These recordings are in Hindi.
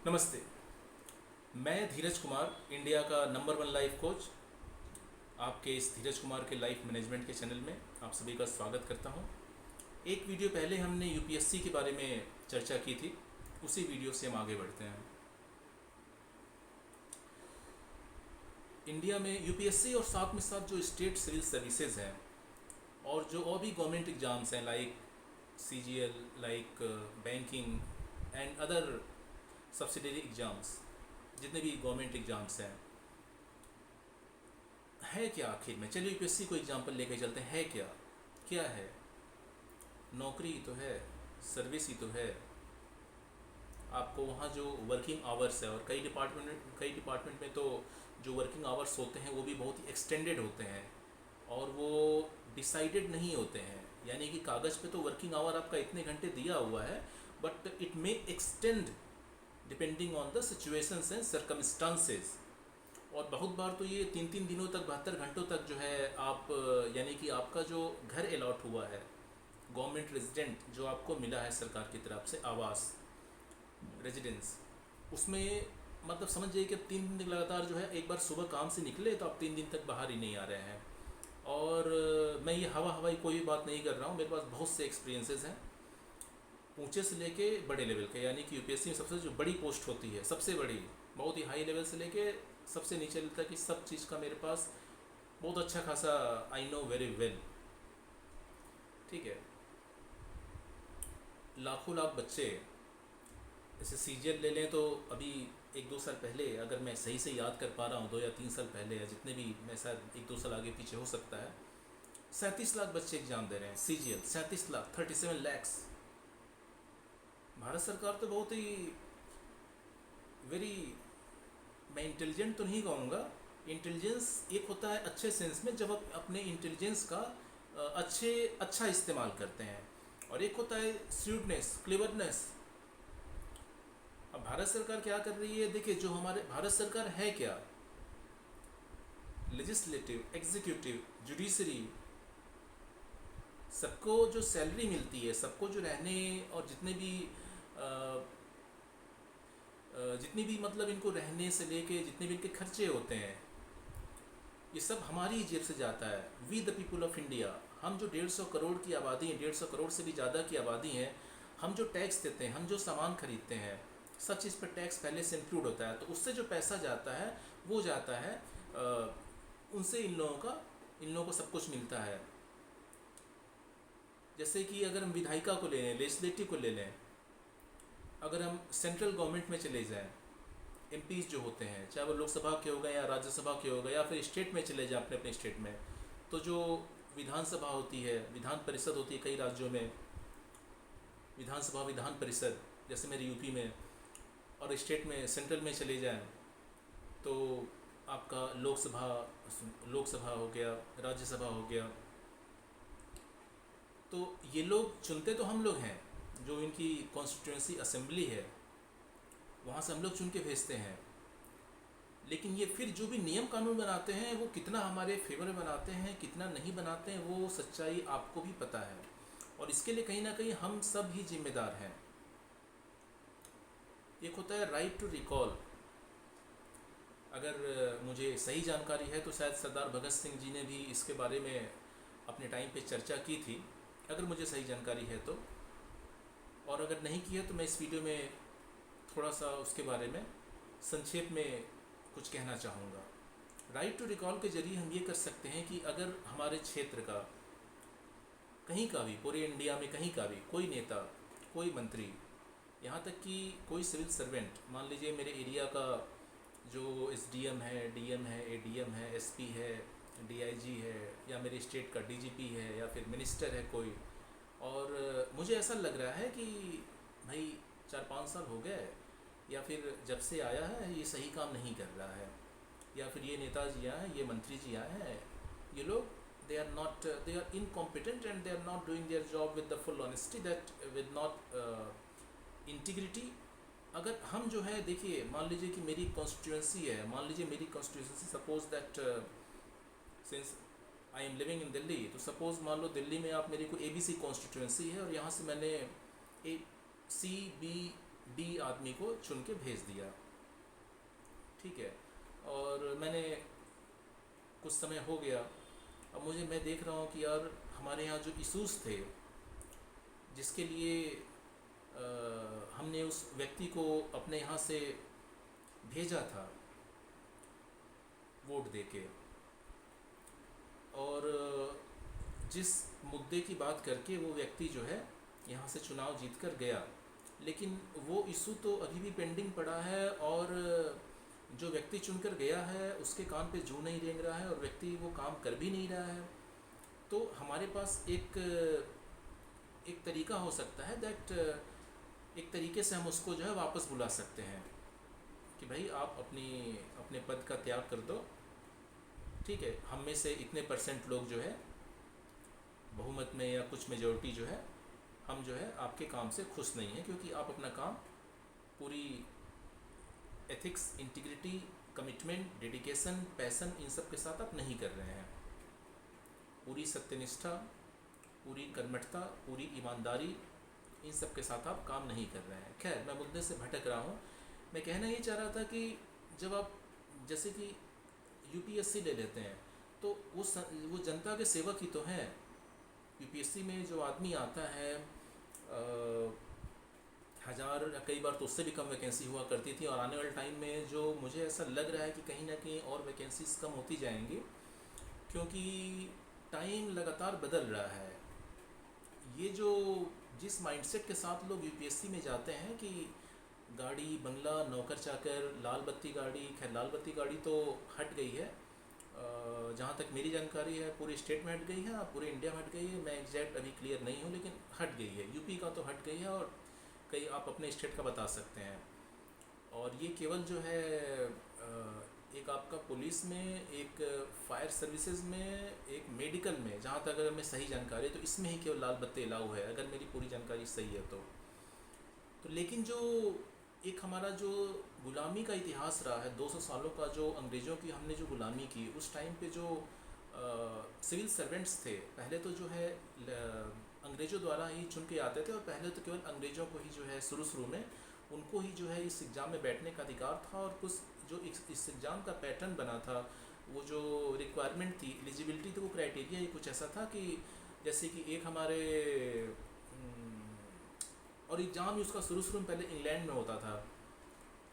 नमस्ते। मैं धीरज कुमार, इंडिया का नंबर 1 लाइफ कोच, आपके इस धीरज कुमार के लाइफ मैनेजमेंट के चैनल में आप सभी का स्वागत करता हूं। एक वीडियो पहले हमने यूपीएससी के बारे में चर्चा की थी, उसी वीडियो से हम आगे बढ़ते हैं। इंडिया में यूपीएससी और साथ में साथ जो स्टेट सिविल सर्विसेज हैं और जो और भी गवर्नमेंट एग्ज़ाम्स हैं like CGL, like banking and other subsidiary exams, जितने भी गवर्नमेंट एग्ज़ाम्स हैं, है क्या आखिर में? चलिए यूपीएससी को एग्जांपल लेके चलते हैं। है क्या? क्या है? नौकरी ही तो है, सर्विस ही तो है। आपको वहाँ जो वर्किंग आवर्स है, और कई डिपार्टमेंट में तो जो वर्किंग आवर्स होते हैं वो भी बहुत ही एक्सटेंडेड होते हैं और वो डिसाइडेड नहीं होते हैं। यानी कि कागज़ पे तो वर्किंग आवर आपका इतने घंटे दिया हुआ है, but it may extend depending on the situations and circumstances. और बहुत बार तो ये 3-3 दिनों तक, 72 घंटों तक जो है आप, यानी कि आपका जो घर अलॉट हुआ है, गवर्नमेंट रेजिडेंट जो आपको मिला है सरकार की तरफ से, आवास, रेजिडेंस, उसमें मतलब समझ जाइए कि 3 दिन लगातार जो है, एक बार सुबह काम से निकले तो आप 3 दिन तक बाहर ही नहीं आ रहे हैं। और मैं ये हवाई कोई भी बात नहीं कर रहा हूँ, मेरे पास बहुत से एक्सपीरियंसेस हैं, ऊंचे से लेके बड़े लेवल के। यानी कि यूपीएससी में सबसे जो बड़ी पोस्ट होती है, सबसे बड़ी, बहुत ही हाई लेवल से लेके सबसे नीचे लेवल तक की सब चीज़ का मेरे पास बहुत अच्छा खासा आई नो वेरी वेल। ठीक है। लाखों लाख बच्चे, जैसे सीजीएल ले लें तो अभी 1-2 साल पहले, अगर मैं सही से याद कर पा रहा हूँ, 2 या 3 साल पहले, या जितने भी, मैं शायद 1-2 साल आगे पीछे हो सकता है, 37 लाख बच्चे एग्जाम दे रहे हैं सीजीएल। 37 लाख, 37 लैक्स। भारत सरकार तो बहुत ही वेरी, मैं इंटेलिजेंट तो नहीं कहूँगा। इंटेलिजेंस एक होता है अच्छे सेंस में, जब आप अपने इंटेलिजेंस का अच्छा इस्तेमाल करते हैं, और एक होता है श्रूडनेस, क्लेवरनेस। अब भारत सरकार क्या कर रही है? देखिए, जो हमारे भारत सरकार है क्या, लेजिस्लेटिव, एग्जीक्यूटिव, जुडिशरी, सबको जो सैलरी मिलती है, सबको जो रहने और जितनी भी मतलब इनको रहने से लेके जितने भी इनके खर्चे होते हैं, ये सब हमारी ही जेब से जाता है। We the people of India, हम जो 150 करोड़ की आबादी है, 150 करोड़ से भी ज़्यादा की आबादी है, हम जो टैक्स देते हैं, हम जो सामान खरीदते हैं, सब चीज़ पर टैक्स पहले से इंक्लूड होता है। तो उससे जो पैसा जाता है वो जाता है, उनसे इन लोगों को सब कुछ मिलता है। जैसे कि अगर हम विधायिका को ले लें, लेजिस्लेटिव को ले लें, अगर हम सेंट्रल गवर्नमेंट में चले जाएं, एमपीज जो होते हैं, चाहे वो लोकसभा के हो गए या राज्यसभा के हो गए, या फिर स्टेट में चले जाएं अपने अपने स्टेट में, तो जो विधानसभा होती है, विधान परिषद होती है कई राज्यों में, विधानसभा, विधान परिषद, जैसे मेरे यूपी में, और स्टेट में, सेंट्रल में चले जाएं तो आपका लोकसभा लोकसभा हो गया, राज्यसभा हो गया। तो ये लोग चुनते तो हम लोग हैं, जो इनकी कॉन्स्टिट्यूंसी असेंबली है, वहाँ से हम लोग चुन के भेजते हैं। लेकिन ये फिर जो भी नियम कानून बनाते हैं, वो कितना हमारे फेवर में बनाते हैं, कितना नहीं बनाते हैं, वो सच्चाई आपको भी पता है, और इसके लिए कहीं ना कहीं हम सब ही जिम्मेदार हैं। एक होता है राइट टू रिकॉल। अगर मुझे सही जानकारी है तो शायद सरदार भगत सिंह जी ने भी इसके बारे में अपने टाइम पे चर्चा की थी, अगर मुझे सही जानकारी है तो। और अगर नहीं की है तो मैं इस वीडियो में थोड़ा सा उसके बारे में संक्षेप में कुछ कहना चाहूँगा। राइट टू रिकॉल के जरिए हम ये कर सकते हैं कि अगर हमारे क्षेत्र का, कहीं का भी, पूरे इंडिया में कहीं का भी कोई नेता, कोई मंत्री, यहाँ तक कि कोई सिविल सर्वेंट, मान लीजिए मेरे एरिया का जो एसडीएम है, डीएम है, एडीएम है, एसपी है, डीआईजी है, या मेरे स्टेट का डीजीपी है, या फिर मिनिस्टर है कोई, और मुझे ऐसा लग रहा है कि भाई 4-5 साल हो गए, या फिर जब से आया है ये सही काम नहीं कर रहा है, या फिर ये नेताजी आए हैं, ये मंत्री जी आए हैं, ये लोग, they are not, they are incompetent and they are not doing their job with the full honesty, that with not integrity। अगर हम जो है, देखिए, मान लीजिए कि मेरी कॉन्स्टिट्यूंसी है, मान लीजिए मेरी constituency, suppose that since I am living in Delhi, तो सपोज मान लो दिल्ली में आप, मेरी को ABC कॉन्स्टिट्यूंसी है, और यहाँ से मैंने A, C, B, डी आदमी को चुन के भेज दिया। ठीक है, और मैंने कुछ समय हो गया, अब मैं देख रहा हूँ कि यार हमारे यहाँ जो इशूज़ थे जिसके लिए हमने उस व्यक्ति को अपने यहाँ से भेजा था वोट देके, और जिस मुद्दे की बात करके वो व्यक्ति जो है यहाँ से चुनाव जीत कर गया, लेकिन वो इशू तो अभी भी पेंडिंग पड़ा है, और जो व्यक्ति चुनकर गया है उसके कान पे जू नहीं रेंग रहा है, और व्यक्ति वो काम कर भी नहीं रहा है। तो हमारे पास एक तरीका हो सकता है दैट एक तरीके से हम उसको जो है वापस बुला सकते हैं कि भाई आप अपने पद का त्याग कर दो। ठीक है, हम में से इतने % लोग जो है बहुमत में या कुछ मेजॉरिटी जो है, हम जो है आपके काम से खुश नहीं हैं, क्योंकि आप अपना काम पूरी ethics, integrity, commitment, dedication, passion, इन सब के साथ आप नहीं कर रहे हैं। पूरी सत्यनिष्ठा, पूरी कर्मठता, पूरी ईमानदारी, इन सब के साथ आप काम नहीं कर रहे हैं। खैर, मैं मुद्दे से भटक रहा हूँ। मैं कहना ये चाह रहा था कि जब आप जैसे कि यूपीएससी ले लेते हैं तो वो जनता के सेवक ही तो हैं। यूपीएससी में जो आदमी आता है, 1000 या कई बार तो उससे भी कम वैकेंसी हुआ करती थी, और आने वाले टाइम में जो मुझे ऐसा लग रहा है कि कहीं ना कहीं और वैकेंसीज कम होती जाएंगी, क्योंकि टाइम लगातार बदल रहा है। ये जो जिस माइंडसेट के साथ लोग यूपीएससी में जाते हैं कि गाड़ी, बंगला, नौकर चाकर, लाल बत्ती गाड़ी, खैर लाल बत्ती गाड़ी तो हट गई है, जहाँ तक मेरी जानकारी है पूरे स्टेट में हट गई है, पूरे इंडिया में हट गई है, मैं एग्जैक्ट अभी क्लियर नहीं हूँ, लेकिन हट गई है। यूपी का तो हट गई है, और कई आप अपने स्टेट का बता सकते हैं। और ये केवल जो है एक आपका पुलिस में, एक फायर सर्विसेज में, एक मेडिकल में, जहाँ तक अगर मैं सही जानकारी है तो इसमें ही केवल लाल बत्ती अलाउ है, अगर मेरी पूरी जानकारी सही है तो लेकिन जो एक हमारा जो गुलामी का इतिहास रहा है 200 सालों का, जो अंग्रेज़ों की हमने जो गुलामी की, उस टाइम पे जो सिविल सर्वेंट्स थे, पहले तो जो है अंग्रेज़ों द्वारा ही चुन के आते थे, और पहले तो केवल अंग्रेज़ों को ही जो है शुरू में उनको ही जो है इस एग्ज़ाम में बैठने का अधिकार था। और कुछ जो इस एग्ज़ाम का पैटर्न बना था, वो जो रिक्वायरमेंट थी, एलिजिबिलिटी थी, वो क्राइटेरिया ही कुछ ऐसा था कि जैसे कि एक हमारे और एग्ज़ाम ही उसका शुरू में पहले इंग्लैंड में होता था।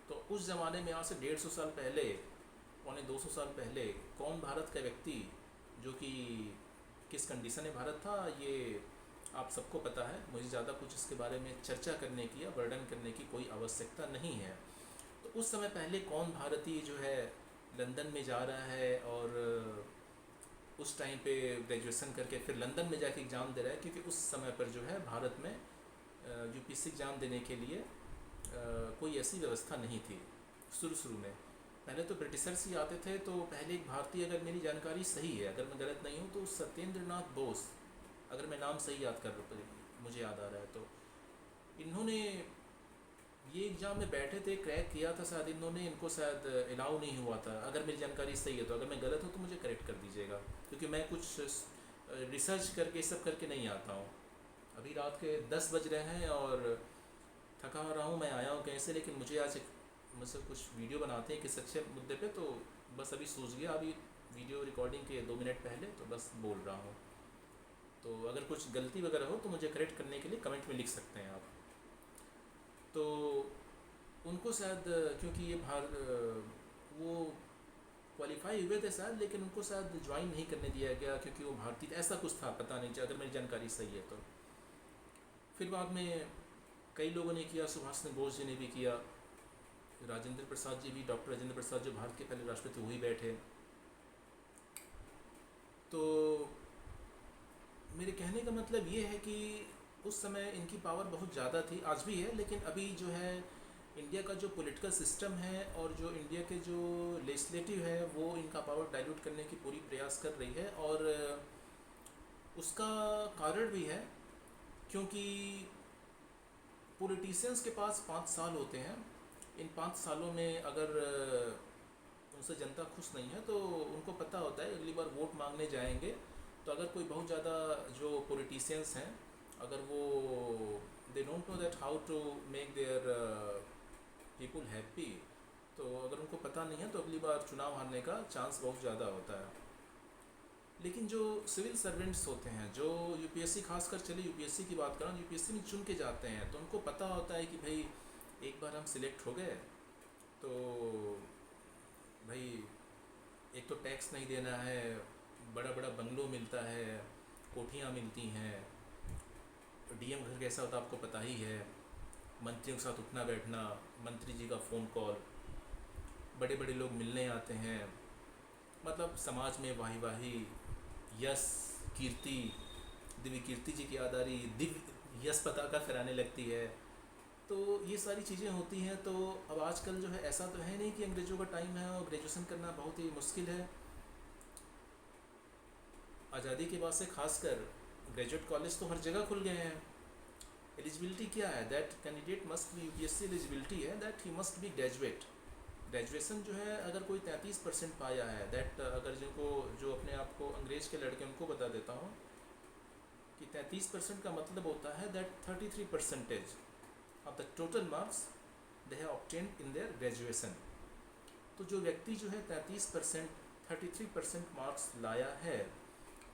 तो उस ज़माने में, यहाँ से 150 साल पहले, 250 साल पहले, कौन भारत का व्यक्ति जो कि किस कंडीशन में भारत था, ये आप सबको पता है। मुझे ज़्यादा कुछ इसके बारे में चर्चा करने की या वर्णन करने की कोई आवश्यकता नहीं है। तो उस समय पहले कौन भारतीय जो है लंदन में जा रहा है, और उस टाइम पे ग्रेजुएशन करके फिर लंदन में जाके एग्ज़ाम दे रहा है, क्योंकि उस समय पर जो है भारत में यूपीएससी एग्ज़ाम देने के लिए कोई ऐसी व्यवस्था नहीं थी शुरू में। पहले तो ब्रिटिशर्स ही आते थे। तो पहले एक भारतीय, अगर मेरी जानकारी सही है, अगर मैं गलत नहीं हूँ, तो सत्येंद्र नाथ बोस, अगर मैं नाम सही याद कर मुझे याद आ रहा है, तो इन्होंने ये एग्ज़ाम में बैठे थे, क्रैक किया था शायद इन्होंने, इनको शायद अलाउ नहीं हुआ था, अगर मेरी जानकारी सही है। तो अगर मैं गलत हूँ तो मुझे करेक्ट कर दीजिएगा, क्योंकि मैं कुछ रिसर्च करके सब करके नहीं आता हूँ। अभी रात के 10 बज रहे हैं और थका रहा हूँ, मैं आया हूँ कहीं से, लेकिन मुझे आज मुझसे कुछ वीडियो बनाते हैं किस अच्छे मुद्दे पे, तो बस अभी सूझ गया, अभी वीडियो रिकॉर्डिंग के 2 मिनट पहले, तो बस बोल रहा हूँ। तो अगर कुछ गलती वगैरह हो तो मुझे करेक्ट करने के लिए कमेंट में लिख सकते हैं आप। तो उनको शायद, क्योंकि ये वो क्वालिफाई हुए थे शायद, लेकिन उनको शायद ज्वाइन नहीं करने दिया गया, क्योंकि वो भारतीय, ऐसा कुछ था, पता नहीं, अगर मेरी जानकारी सही है तो। फिर बाद में कई लोगों ने किया, सुभाष चंद्र बोस जी ने भी किया, राजेंद्र प्रसाद जी भी, डॉक्टर राजेंद्र प्रसाद जो भारत के पहले राष्ट्रपति वही बैठे। तो मेरे कहने का मतलब ये है कि उस समय इनकी पावर बहुत ज़्यादा थी, आज भी है, लेकिन अभी जो है इंडिया का जो पॉलिटिकल सिस्टम है और जो इंडिया के जो लेजिस्लेटिव है, वो इनका पावर डाइल्यूट करने की पूरी प्रयास कर रही है। और उसका कारण भी है, क्योंकि पॉलिटिशियंस के पास 5 साल होते हैं। इन 5 सालों में अगर उनसे जनता खुश नहीं है, तो उनको पता होता है अगली बार वोट मांगने जाएंगे, तो अगर कोई बहुत ज़्यादा जो पॉलिटिशियंस हैं, अगर वो they don't know that how to make their people happy. तो अगर उनको पता नहीं है तो अगली बार चुनाव हारने का चांस बहुत ज़्यादा होता है। लेकिन जो सिविल सर्वेंट्स होते हैं, जो यूपीएससी, खासकर चलिए यूपीएससी की बात करें, यूपीएससी में चुन के जाते हैं तो उनको पता होता है कि भाई एक बार हम सिलेक्ट हो गए तो भाई एक तो टैक्स नहीं देना है, बड़ा बड़ा बंगलो मिलता है, कोठियाँ मिलती हैं, डीएम घर कैसा होता है आपको पता ही है, मंत्रियों के साथ उठना बैठना, मंत्री जी का फ़ोन कॉल, बड़े बड़े लोग मिलने आते हैं, मतलब समाज में वाही वाही, यश, कीर्ति, दिव्य कीर्ति जी की याद आ रही, दिव्य यश पताका फहराने लगती है। तो ये सारी चीज़ें होती हैं। तो अब आजकल जो है ऐसा तो है नहीं कि अंग्रेज़ों का टाइम है और ग्रेजुएशन करना बहुत ही मुश्किल है। आज़ादी के बाद से खासकर ग्रेजुएट कॉलेज तो हर जगह खुल गए हैं। एलिजिबिलिटी क्या है? That candidate must be, UPSC eligibility है that he must be graduate. Graduation जो है अगर कोई 33% पाया है, दैट अगर जिनको जो अपने आप को अंग्रेज के लड़के उनको बता देता हूँ कि 33% का मतलब होता है that 33% of the total marks they have obtained in their graduation. तो जो व्यक्ति जो है 33%, 33% मार्क्स लाया है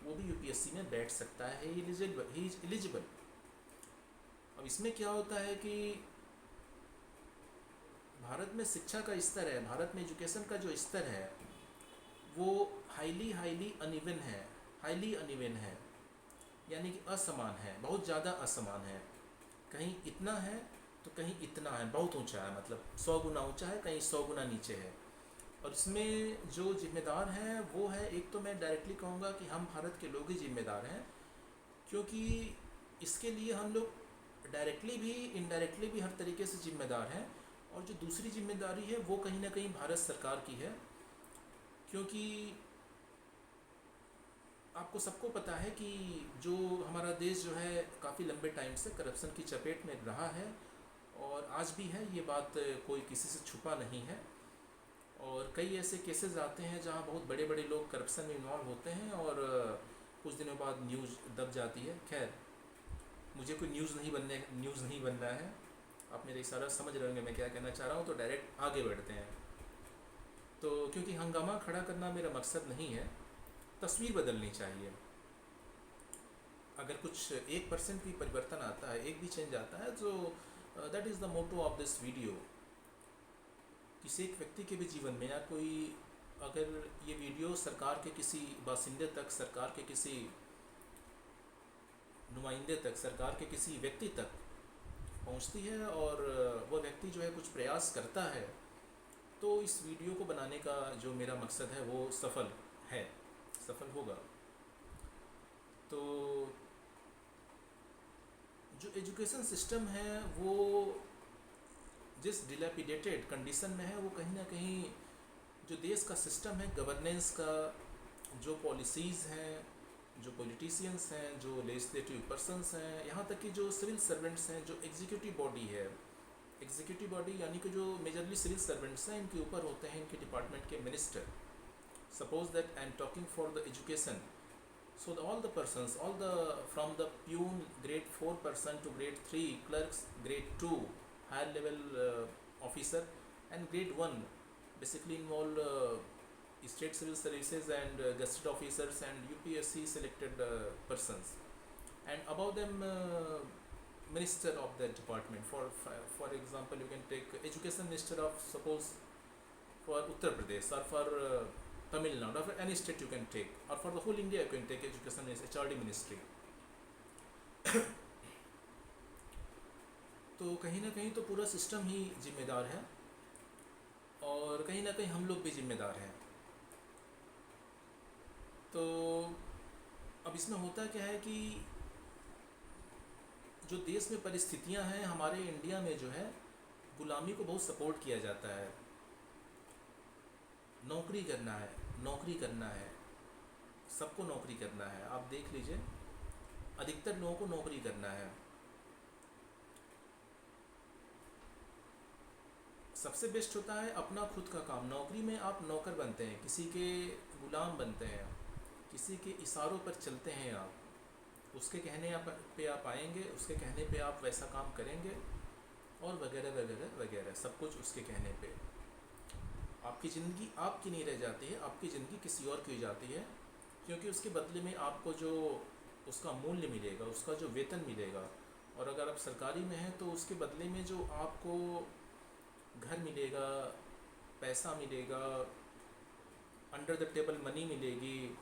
वो भी यूपीएससी में बैठ सकता है, ही इज एलिजिबल। अब इसमें क्या होता है कि भारत में शिक्षा का स्तर है, भारत में एजुकेशन का जो स्तर है वो हाईली अनइवन है, हाईली अनइवन है, यानी कि असमान है, बहुत ज़्यादा असमान है। कहीं इतना है तो कहीं इतना है, बहुत ऊंचा है, मतलब 100 गुना ऊंचा है, कहीं 100 गुना नीचे है। और इसमें जो जिम्मेदार हैं वो है, एक तो मैं डायरेक्टली कहूँगा कि हम भारत के लोग ही जिम्मेदार हैं, क्योंकि इसके लिए हम लोग डायरेक्टली भी इनडायरेक्टली भी हर तरीके से जिम्मेदार हैं। और जो दूसरी जिम्मेदारी है वो कहीं ना कहीं भारत सरकार की है, क्योंकि आपको सबको पता है कि जो हमारा देश जो है काफ़ी लंबे टाइम से करप्शन की चपेट में रहा है और आज भी है, ये बात कोई किसी से छुपा नहीं है। और कई ऐसे केसेस आते हैं जहाँ बहुत बड़े बड़े लोग करप्शन में इन्वॉल्व होते हैं और कुछ दिनों बाद न्यूज़ दब जाती है। खैर, मुझे कोई न्यूज़ नहीं बनना है, आप मेरे इशारा समझ रहे होंगे मैं क्या कहना चाह रहा हूँ। तो डायरेक्ट आगे बढ़ते हैं। तो क्योंकि हंगामा खड़ा करना मेरा मकसद नहीं है, तस्वीर बदलनी चाहिए। अगर कुछ 1% भी परिवर्तन आता है, एक भी चेंज आता है, तो that is the motto of this video. किसी एक व्यक्ति के भी जीवन में या कोई, अगर ये वीडियो सरकार के किसी बासिंदे तक, सरकार के किसी नुमाइंदे तक, सरकार के किसी व्यक्ति तक पहुंचती है और वह व्यक्ति जो है कुछ प्रयास करता है, तो इस वीडियो को बनाने का जो मेरा मकसद है वो सफल है, सफल होगा। तो जो एजुकेशन सिस्टम है वो जिस डिलैपिडेटेड कंडीशन में है, वो कहीं ना कहीं जो देश का सिस्टम है, गवर्नेंस का, जो पॉलिसीज़ हैं, जो पॉलिटिशियंस हैं, जो लेजिस्लेटिव पर्सन्स हैं, यहाँ तक कि जो सिविल सर्वेंट्स हैं, जो एग्जीक्यूटिव बॉडी है, एग्जीक्यूटिव बॉडी यानी कि जो मेजरली सिविल सर्वेंट्स हैं, इनके ऊपर होते हैं इनके डिपार्टमेंट के minister. Suppose that I am talking for the education, so all the persons, all the from the peon grade 4 person to grade 3 clerks, grade 2 higher level officer, and grade 1 basically involve state civil services and gazetted officers and UPSC selected persons, and above them minister of that department. For example, you can take education minister of, suppose, for Uttar Pradesh, or for Tamil Nadu, or for any state you can take, or for the whole India you can take education as HRD ministry. तो कहीं ना कहीं तो पूरा सिस्टम ही जिम्मेदार है और कहीं ना कहीं हम लोग भी जिम्मेदार हैं। तो अब इसमें होता क्या है कि जो देश में परिस्थितियां हैं, हमारे इंडिया में जो है गुलामी को बहुत सपोर्ट किया जाता है। नौकरी करना है, नौकरी करना है, सबको नौकरी करना है। आप देख लीजिए, अधिकतर लोगों को नौकरी करना है। सबसे बेस्ट होता है अपना खुद का काम। नौकरी में आप नौकर बनते हैं, किसी के गुलाम बनते हैं, किसी के इशारों पर चलते हैं आप। उसके कहने पे आप आएंगे, उसके कहने पे आप वैसा काम करेंगे और वगैरह वगैरह वगैरह, सब कुछ उसके कहने पे। आपकी ज़िंदगी आपकी नहीं रह जाती है, आपकी ज़िंदगी किसी और की हो जाती है, क्योंकि उसके बदले में आपको जो उसका मूल्य मिलेगा, उसका जो वेतन मिलेगा, और अगर आप सरकारी में हैं तो उसके बदले में जो आपको घर मिलेगा, पैसा मिलेगा, अंडर द टेबल मनी मिलेगी,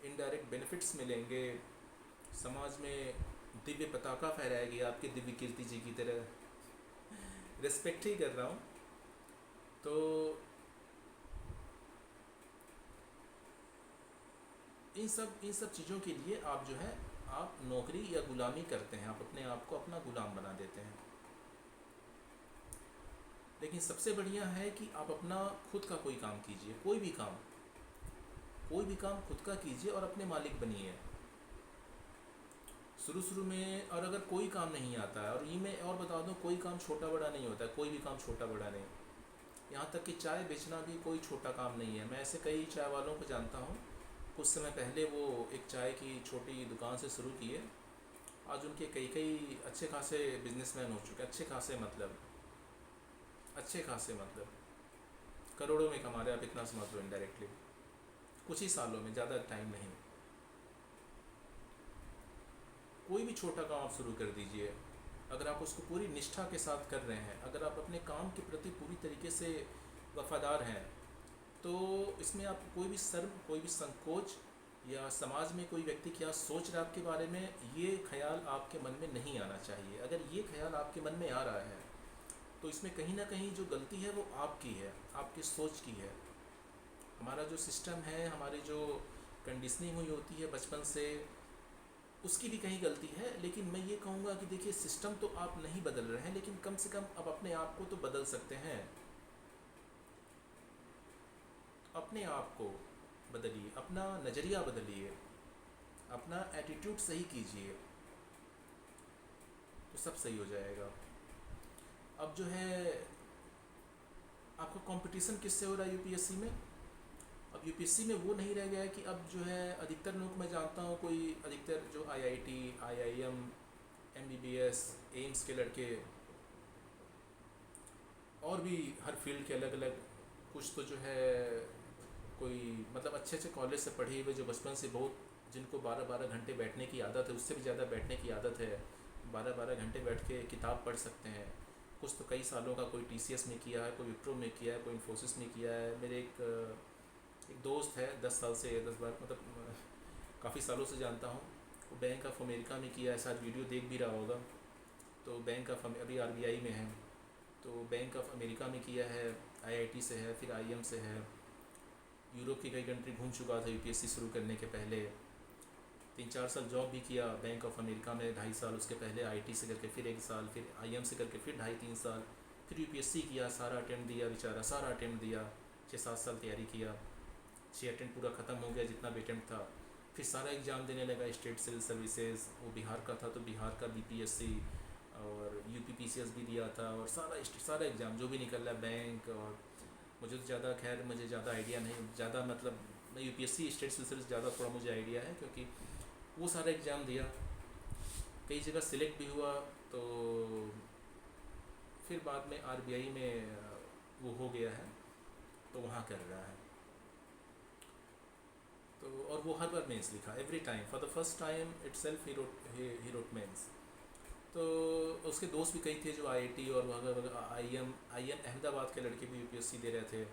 इनडायरेक्ट बेनिफिट्स मिलेंगे, समाज में दिव्य पताका फहराएगी आपकी दिव्य कीर्ति जी की तरह। रिस्पेक्ट ही कर रहा हूँ। तो इन सब चीज़ों के लिए आप जो है आप नौकरी या गुलामी करते हैं, आप अपने आप को अपना गुलाम बना देते हैं। लेकिन सबसे बढ़िया है कि आप अपना खुद का कोई काम कीजिए, कोई भी काम खुद का कीजिए और अपने मालिक बनिए शुरू में। और अगर कोई काम नहीं आता है, और ये मैं और बता दूं, कोई काम छोटा बड़ा नहीं होता है, कोई भी काम छोटा बड़ा नहीं। यहाँ तक कि चाय बेचना भी कोई छोटा काम नहीं है। मैं ऐसे कई चाय वालों को जानता हूँ, कुछ समय पहले वो एक चाय की छोटी दुकान से शुरू किए, आज उनके कई अच्छे खासे बिजनेसमैन हो चुके, अच्छे खासे मतलब करोड़ों में कमा रहे। आप इतना समझ लो इनडायरेक्टली, कुछ ही सालों में, ज़्यादा टाइम नहीं। कोई भी छोटा काम आप शुरू कर दीजिए, अगर आप उसको पूरी निष्ठा के साथ कर रहे हैं, अगर आप अपने काम के प्रति पूरी तरीके से वफादार हैं, तो इसमें आपको कोई भी शर्म, कोई भी संकोच, या समाज में कोई व्यक्ति क्या सोच रहा है आपके बारे में, ये ख्याल आपके मन में नहीं आना चाहिए। अगर ये ख्याल आपके मन में आ रहा है तो इसमें कहीं ना कहीं जो गलती है वो आपकी है, आपकी सोच की है। हमारा जो सिस्टम है, हमारी जो कंडीशनिंग हुई होती है बचपन से, उसकी भी कहीं गलती है। लेकिन मैं ये कहूँगा कि देखिए, सिस्टम तो आप नहीं बदल रहे हैं, लेकिन कम से कम अब अपने आप को तो बदल सकते हैं। अपने आप को बदलिए, अपना नज़रिया बदलिए, अपना एटीट्यूड सही कीजिए, तो सब सही हो जाएगा। अब जो है आपका कंपटीशन किससे हो रहा है यूपीएससी में? अब यूपीएससी में वो नहीं रह गया है कि अब जो है अधिकतर लोग, मैं जानता हूँ कोई अधिकतर जो आईआईटी, आईआईएम, एमबीबीएस, एम्स के लड़के, और भी हर फील्ड के अलग अलग, कुछ तो जो है कोई मतलब अच्छे कॉलेज से पढ़े हुए, जो बचपन से बहुत, जिनको 12-12 घंटे बैठने की आदत है, उससे भी ज़्यादा बैठने की आदत है, 12-12 घंटे बैठ के किताब पढ़ सकते हैं। कुछ तो कई सालों का, कोई टीसीएस में किया है, कोई विप्रो में किया है, कोई इन्फोसिस में किया है। मेरे एक दोस्त है, 10 साल से, 10-12 मतलब काफ़ी सालों से जानता हूँ, वो बैंक ऑफ अमेरिका में किया है, शायद वीडियो देख भी रहा होगा। तो बैंक ऑफ, अभी आरबीआई में है, तो बैंक ऑफ अमेरिका में किया है, आईआईटी से है, फिर आईएम से है। यूरोप की कई कंट्री घूम चुका था यूपीएससी शुरू करने के पहले। 3-4 साल जॉब भी किया बैंक ऑफ अमेरिका में, 2.5 साल उसके पहले आईटी से करके, फिर 1 साल, फिर आईएम से करके, फिर 2.5-3 साल, फिर यूपीएससी किया, सारा अटेम्प्ट दिया बेचारा, सारा अटेम्प्ट दिया, 6-7 साल तैयारी किया, 6 अटेम्प्ट पूरा ख़त्म हो गया जितना भी अटेम्प्ट था। फिर सारा एग्ज़ाम देने लगा, स्टेट सिविल सर्विसेज, वो बिहार का था तो बिहार का बीपीएससी, और यूपीपीसीएस भी दिया था, और सारा एग्ज़ाम जो भी निकल रहा है, बैंक। और मुझे तो ज़्यादा, खैर मुझे ज़्यादा आइडिया नहीं, ज़्यादा मतलब मैं यूपीएससी, स्टेट सिविल सर्विस ज़्यादा थोड़ा मुझे आइडिया है, क्योंकि वो सारा एग्ज़ाम दिया, कई जगह सिलेक्ट भी हुआ। तो फिर बाद में आरबीआई में वो हो गया है, तो वहाँ कर रहा है। तो और वो हर बार मेंस लिखा, every time, for the first time itself he wrote mains. तो उसके दोस्त भी कई थे जो आईआईटी और वगैरह, आईएम अहमदाबाद के लड़के भी यूपीएससी दे रहे थे,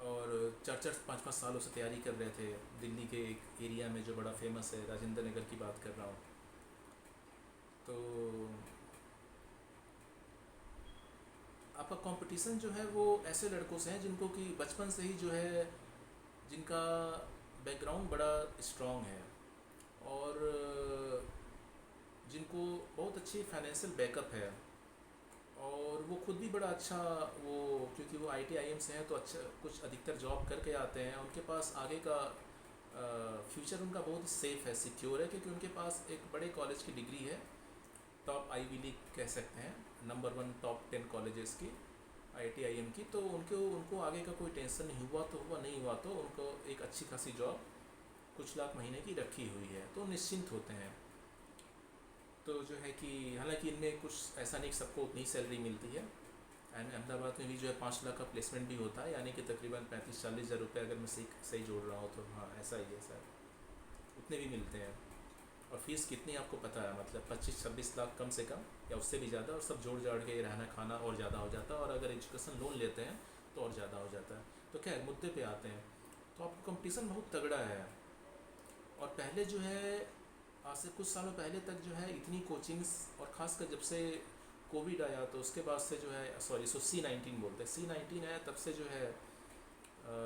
और 4-4 5-5 सालों से तैयारी कर रहे थे। दिल्ली के एक एरिया में जो बड़ा फेमस है, राजेंद्र नगर की बात कर रहा हूँ। तो आपका कंपटीशन जो है वो ऐसे लड़कों से है जिनको कि बचपन से ही जो है, जिनका बैकग्राउंड बड़ा स्ट्रॉन्ग है, और जिनको बहुत अच्छी फाइनेंशियल बैकअप है, और वो खुद भी बड़ा अच्छा, वो क्योंकि वो आईटी आईएम से हैं तो अच्छा कुछ अधिकतर जॉब करके आते हैं, उनके पास आगे का फ्यूचर उनका बहुत सेफ़ है, सिक्योर है, क्योंकि उनके पास एक बड़े कॉलेज की डिग्री है, टॉप आईवी लीग कह सकते हैं, नंबर 1 टॉप 10 कॉलेजेस की, आईटी आईएम की। तो उनको आगे का कोई टेंशन नहीं हुआ, तो हुआ नहीं हुआ तो उनको एक अच्छी खासी जॉब कुछ लाख महीने की रखी हुई है, तो निश्चिंत होते हैं। तो जो है कि हालांकि इनमें कुछ ऐसा नहीं कि सबको उतनी सैलरी मिलती है। एंड अहमदाबाद में भी जो है 5 लाख का प्लेसमेंट भी होता है, यानी कि तकरीबन 35-40 हज़ार रुपये, अगर मैं सही सही जोड़ रहा हूँ तो। हाँ, ऐसा ही है सर, उतने भी मिलते हैं। और फीस कितनी आपको पता है, मतलब 25-26 लाख कम से कम, या उससे भी ज़्यादा, और सब जोड़ जाड़ के रहना खाना और ज़्यादा हो जाता है। और अगर एजुकेशन लोन लेते हैं तो और ज़्यादा हो जाता है। तो खैर मुद्दे पे आते हैं। तो आपको कंपटीशन बहुत तगड़ा है। और पहले जो है, आज से कुछ सालों पहले तक जो है इतनी कोचिंग्स, और ख़ासकर जब से कोविड आया तो उसके बाद से जो है, सॉरी सो C-19 बोलते हैं, C-19 आया तब से जो है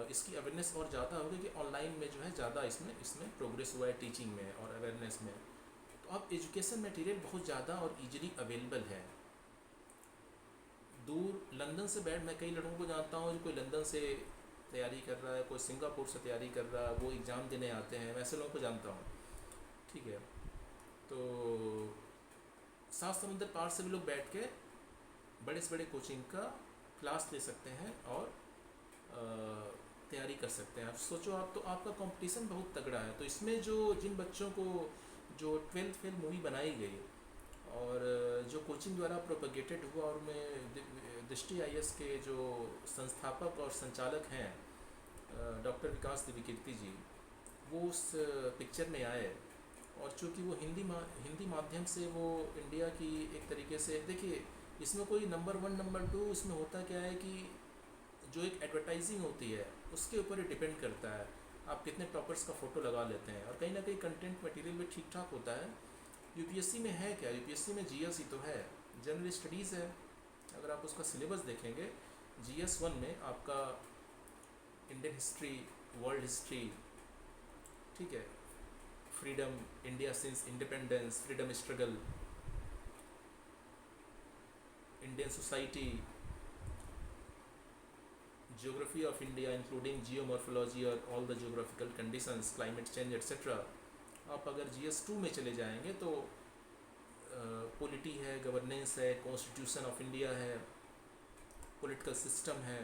इसकी अवेयरनेस और ज़्यादा हो गई कि ऑनलाइन में जो है ज़्यादा इसमें इसमें प्रोग्रेस हुआ है, टीचिंग में और अवेयरनेस में। तो अब एजुकेशन मटेरियल बहुत ज़्यादा और ईजिली अवेलेबल है। दूर लंदन से बैठ, मैं कई लड़कों को जानता हूँ जो कोई लंदन से तैयारी कर रहा है, कोई सिंगापुर से तैयारी कर रहा है, वो एग्ज़ाम देने आते हैं, वैसे लोगों को जानता हूँ। ठीक है, तो 7 समुंदर पार से भी लोग बैठ के बड़े से बड़े कोचिंग का क्लास ले सकते हैं और तैयारी कर सकते हैं। आप सोचो, आप तो आपका कंपटीशन बहुत तगड़ा है। तो इसमें जो जिन बच्चों को जो 12th फेल मूवी बनाई गई और जो कोचिंग द्वारा प्रोपगेटेड हुआ, और मैं दृष्टि IAS के जो संस्थापक और संचालक हैं डॉक्टर विकास दिव्यकीर्ति जी, वो उस पिक्चर में आए। और चूँकि वो हिंदी माध्यम से वो इंडिया की एक तरीके से, देखिए इसमें कोई नंबर 1 नंबर 2, इसमें होता क्या है कि जो एक एडवर्टाइजिंग होती है उसके ऊपर ही डिपेंड करता है आप कितने टॉपर्स का फ़ोटो लगा लेते हैं। और कहीं ना कहीं कंटेंट मटेरियल भी ठीक ठाक होता है। UPSC में है क्या, UPSC में GS ही तो है, जनरल स्टडीज़ है। अगर आप उसका सिलेबस देखेंगे, GS 1 में आपका इंडियन हिस्ट्री, वर्ल्ड हिस्ट्री, ठीक है, freedom, India since independence, freedom struggle, Indian society, geography of India including geomorphology और all the geographical conditions, climate change etc. आप अगर GS 2 में चले जाएंगे तो पॉलिटी है, गवर्नेंस है, कॉन्स्टिट्यूशन ऑफ इंडिया है, पॉलिटिकल सिस्टम है,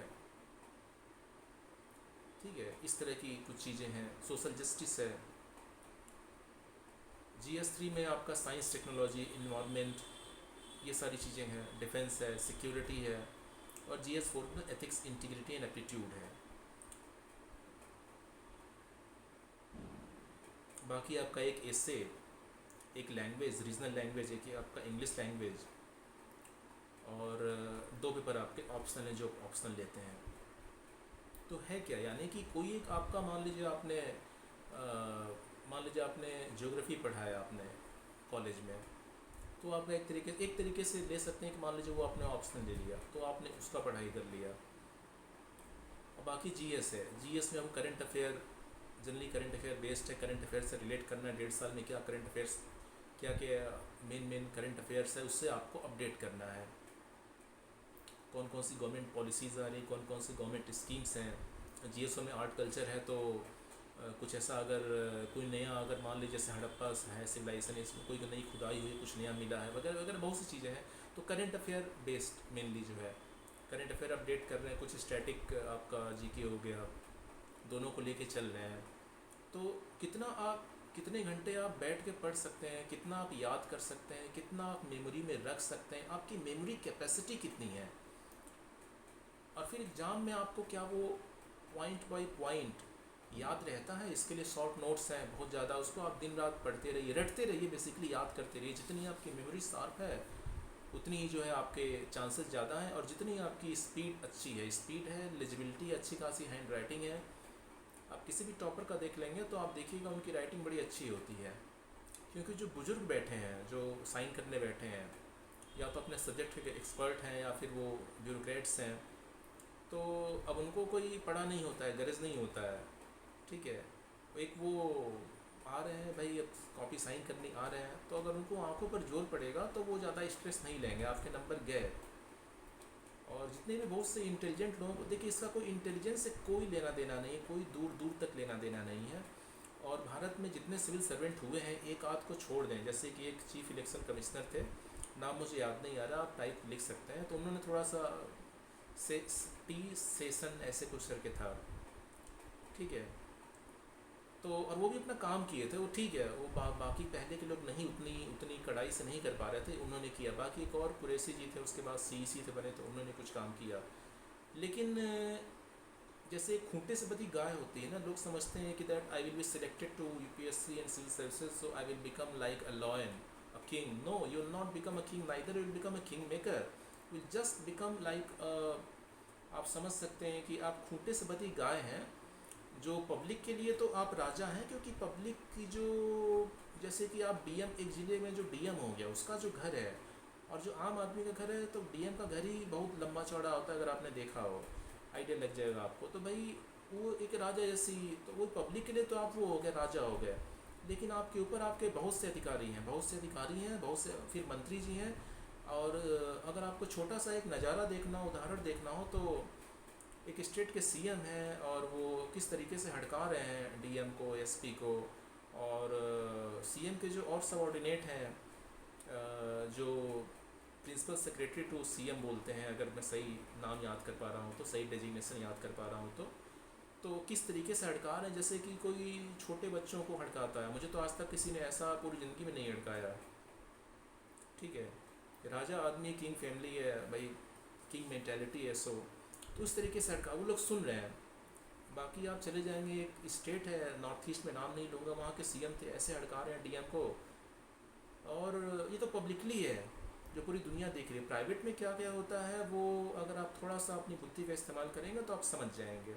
ठीक है, इस तरह की कुछ चीज़ें हैं, सोशल जस्टिस है। GS 3 में आपका साइंस, टेक्नोलॉजी, इन्वायरमेंट, ये सारी चीज़ें हैं, डिफेंस है, सिक्योरिटी है। और GS 4 में एथिक्स, इंटीग्रिटी एंड एप्टीट्यूड है। बाकी आपका एक एसे, एक लैंग्वेज, रीजनल लैंग्वेज, एक आपका इंग्लिश लैंग्वेज, और 2 पेपर आपके ऑप्शनल हैं जो ऑप्शनल लेते हैं। तो है क्या, यानी कि कोई एक आपका मान लीजिए आपने ज्योग्राफी पढ़ाया आपने कॉलेज में, तो आपका एक तरीके से ले सकते हैं कि मान लीजिए वो आपने ऑप्शनल ले लिया तो आपने उसका पढ़ाई कर लिया। और बाकी GS है, GS में हम current affair, generally current affair based है, करंट अफेयर से रिलेट करना है, 1.5 साल में क्या करंट अफेयर्स, क्या क्या मेन करंट अफेयर्स है, उससे आपको अपडेट करना है। कौन कौन सी गवर्नमेंट पॉलिसीज़ आ रही, कौन कौन सी गवर्नमेंट स्कीम्स हैं। GSO में आर्ट कल्चर है तो कुछ ऐसा, अगर कोई नया, अगर मान लीजिए जैसे हड़प्पा है सिविलाइजेशन, इसमें कोई नई खुदाई हुई, कुछ नया मिला है वगैरह वगैरह, बहुत सी चीज़ें हैं। तो करंट अफेयर बेस्ड मेनली जो है करंट अफेयर अपडेट कर रहे हैं। कुछ स्टैटिक आपका GK हो गया, दोनों को लेके चल रहे हैं। तो कितने घंटे आप बैठ के पढ़ सकते हैं, कितना आप याद कर सकते हैं, कितना आप मेमोरी में रख सकते हैं, आपकी मेमोरी कैपेसिटी कितनी है। और फिर एग्ज़ाम में आपको क्या वो पॉइंट बाय पॉइंट याद रहता है, इसके लिए शॉर्ट नोट्स हैं बहुत ज़्यादा, उसको आप दिन रात पढ़ते रहिए, रटते रहिए, बेसिकली याद करते रहिए। जितनी आपकी मेमोरी शार्प है उतनी ही जो है आपके चांसेस ज़्यादा हैं। और जितनी आपकी स्पीड अच्छी है, स्पीड है, लेजिबिलिटी अच्छी खासी, हैंड राइटिंग है। आप किसी भी टॉपर का देख लेंगे तो आप देखिएगा उनकी राइटिंग बड़ी अच्छी होती है, क्योंकि जो बुजुर्ग बैठे हैं, जो साइन करने बैठे हैं, या तो अपने सब्जेक्ट के एक्सपर्ट हैं या फिर वो ब्यूरोक्रेट्स हैं, तो अब उनको कोई पढ़ा नहीं होता है, गरज नहीं होता है, ठीक है। एक वो आ रहे हैं भाई, अब कॉपी साइन करने आ रहे हैं, तो अगर उनको आंखों पर जोर पड़ेगा तो वो ज़्यादा स्ट्रेस नहीं लेंगे, आपके नंबर गए। और जितने भी बहुत से इंटेलिजेंट लोगों को देखिए, इसका कोई इंटेलिजेंस से कोई लेना देना नहीं, कोई दूर दूर तक लेना देना नहीं है। और भारत में जितने सिविल सर्वेंट हुए हैं, एक आध को छोड़ दें, जैसे कि एक चीफ इलेक्शन कमिश्नर थे, नाम मुझे याद नहीं आ रहा, आप टाइप लिख सकते हैं, तो उन्होंने थोड़ा सा T सेशन ऐसे कुछ करके था, ठीक है। तो और वो भी अपना काम किए थे, वो ठीक है, वो बाकी पहले के लोग नहीं उतनी उतनी कड़ाई से नहीं कर पा रहे थे, उन्होंने किया। बाकी एक और कुरैशी जी थे, उसके बाद सीईसी थे बने, तो उन्होंने कुछ काम किया। लेकिन जैसे एक खूंटे से बधी गाय होती है ना, लोग समझते हैं कि that I will be selected to UPSC and civil services, so I will become like a lion, a king. No, you will not become a king, neither you will become a king maker, will just become like, आप समझ सकते हैं कि आप खूंटे से बधी गाय हैं। जो पब्लिक के लिए तो आप राजा हैं, क्योंकि पब्लिक की जो, जैसे कि आप डीएम, एक ज़िले में जो डीएम हो गया उसका जो घर है, और जो आम आदमी का घर है, तो डीएम का घर ही बहुत लंबा चौड़ा होता है, अगर आपने देखा हो, आइडिया लग जाएगा आपको। तो भाई वो एक राजा जैसी, तो वो पब्लिक के लिए तो आप वो हो गए, राजा हो गए। लेकिन आपके ऊपर आपके बहुत से अधिकारी हैं, बहुत से अधिकारी हैं, बहुत से फिर मंत्री जी हैं। और अगर आपको छोटा सा एक नज़ारा देखना हो, उदाहरण देखना हो, तो एक स्टेट के सीएम हैं और वो किस तरीके से हड़का रहे हैं डीएम को, एसपी को, और सीएम के जो और सबऑर्डिनेट हैं, जो प्रिंसिपल सेक्रेटरी टू सीएम बोलते हैं, अगर मैं सही नाम याद कर पा रहा हूँ तो, सही डेजिग्नेशन याद कर पा रहा हूँ तो किस तरीके से हड़का रहे हैं, जैसे कि कोई छोटे बच्चों को हड़काता है। मुझे तो आज तक किसी ने ऐसा पूरी ज़िंदगी में नहीं हड़काया। ठीक है, राजा आदमी, किंग फैमिली है भाई, किंग मेंटालिटी है। सो तो उस तरीके से हड़का, वो लोग सुन रहे हैं। बाकी आप चले जाएंगे, एक स्टेट है नॉर्थ ईस्ट में, नाम नहीं लूँगा, वहाँ के सीएम थे, ऐसे हड़का रहे हैं डीएम को। और ये तो पब्लिकली है, जो पूरी दुनिया देख रही है। प्राइवेट में क्या क्या होता है वो, अगर आप थोड़ा सा अपनी बुद्धि का इस्तेमाल करेंगे तो आप समझ जाएंगे।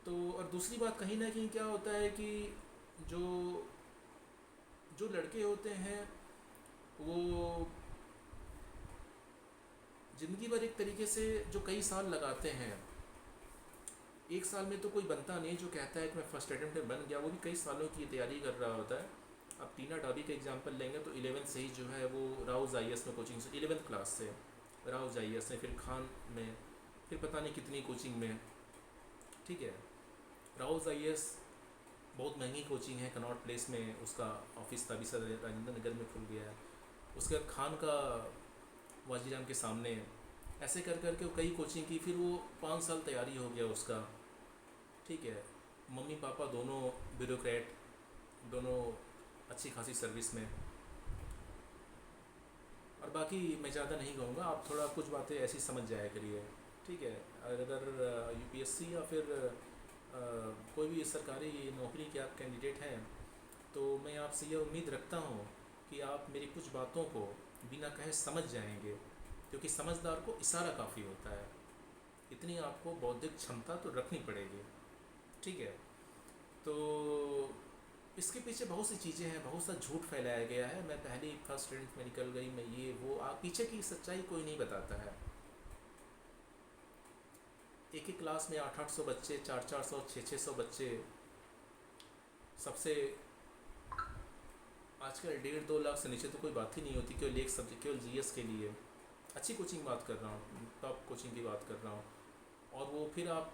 तो और दूसरी बात, कहीं ना कहीं क्या होता है कि जो जो लड़के होते हैं वो ज़िंदगी भर एक तरीके से जो कई साल लगाते हैं, एक साल में तो कोई बनता नहीं जो कहता है कि मैं फर्स्ट अटेम्प्ट में बन गया, वो भी कई सालों की तैयारी कर रहा होता है। अब टीना डाबी का एग्जांपल लेंगे तो 11th से ही जो है वो राउज आईएएस में कोचिंग से, 11th क्लास से राउज आईएएस में, फिर खान में, फिर पता नहीं कितनी कोचिंग में। ठीक है, राउज आईएएस बहुत महंगी कोचिंग है, कनॉट प्लेस में उसका ऑफिस था, अभी सर राजेंद्र नगर में खुल गया है। उसके बाद खान का वाजीराम के सामने, ऐसे कर करके वो कई कोचिंग की, फिर वो 5 साल तैयारी हो गया उसका। ठीक है, मम्मी पापा दोनों ब्यूरोक्रेट, दोनों अच्छी खासी सर्विस में। और बाकी मैं ज़्यादा नहीं कहूँगा, आप थोड़ा कुछ बातें ऐसी समझ जाया करिए। ठीक है, अगर यूपीएससी या फिर कोई भी सरकारी नौकरी के आप कैंडिडेट हैं, तो मैं आपसे यह उम्मीद रखता हूँ कि आप मेरी कुछ बातों को बिना कहे समझ जाएंगे, क्योंकि समझदार को इशारा काफ़ी होता है। इतनी आपको बौद्धिक क्षमता तो रखनी पड़ेगी। ठीक है, तो इसके पीछे बहुत सी चीज़ें हैं, बहुत सा झूठ फैलाया गया है। मैं पहले फर्स्ट रैंक में निकल गई, मैं ये वो, आप पीछे की सच्चाई कोई नहीं बताता है। एक एक क्लास में 800-800 बच्चे, 400-400, 600-600 बच्चे, सबसे आजकल 1.5-2 लाख से नीचे तो कोई बात ही नहीं होती, केवल एक सब्जेक्ट, केवल जीएस के लिए। अच्छी कोचिंग बात कर रहा हूँ, टॉप कोचिंग की बात कर रहा हूँ। और वो फिर आप,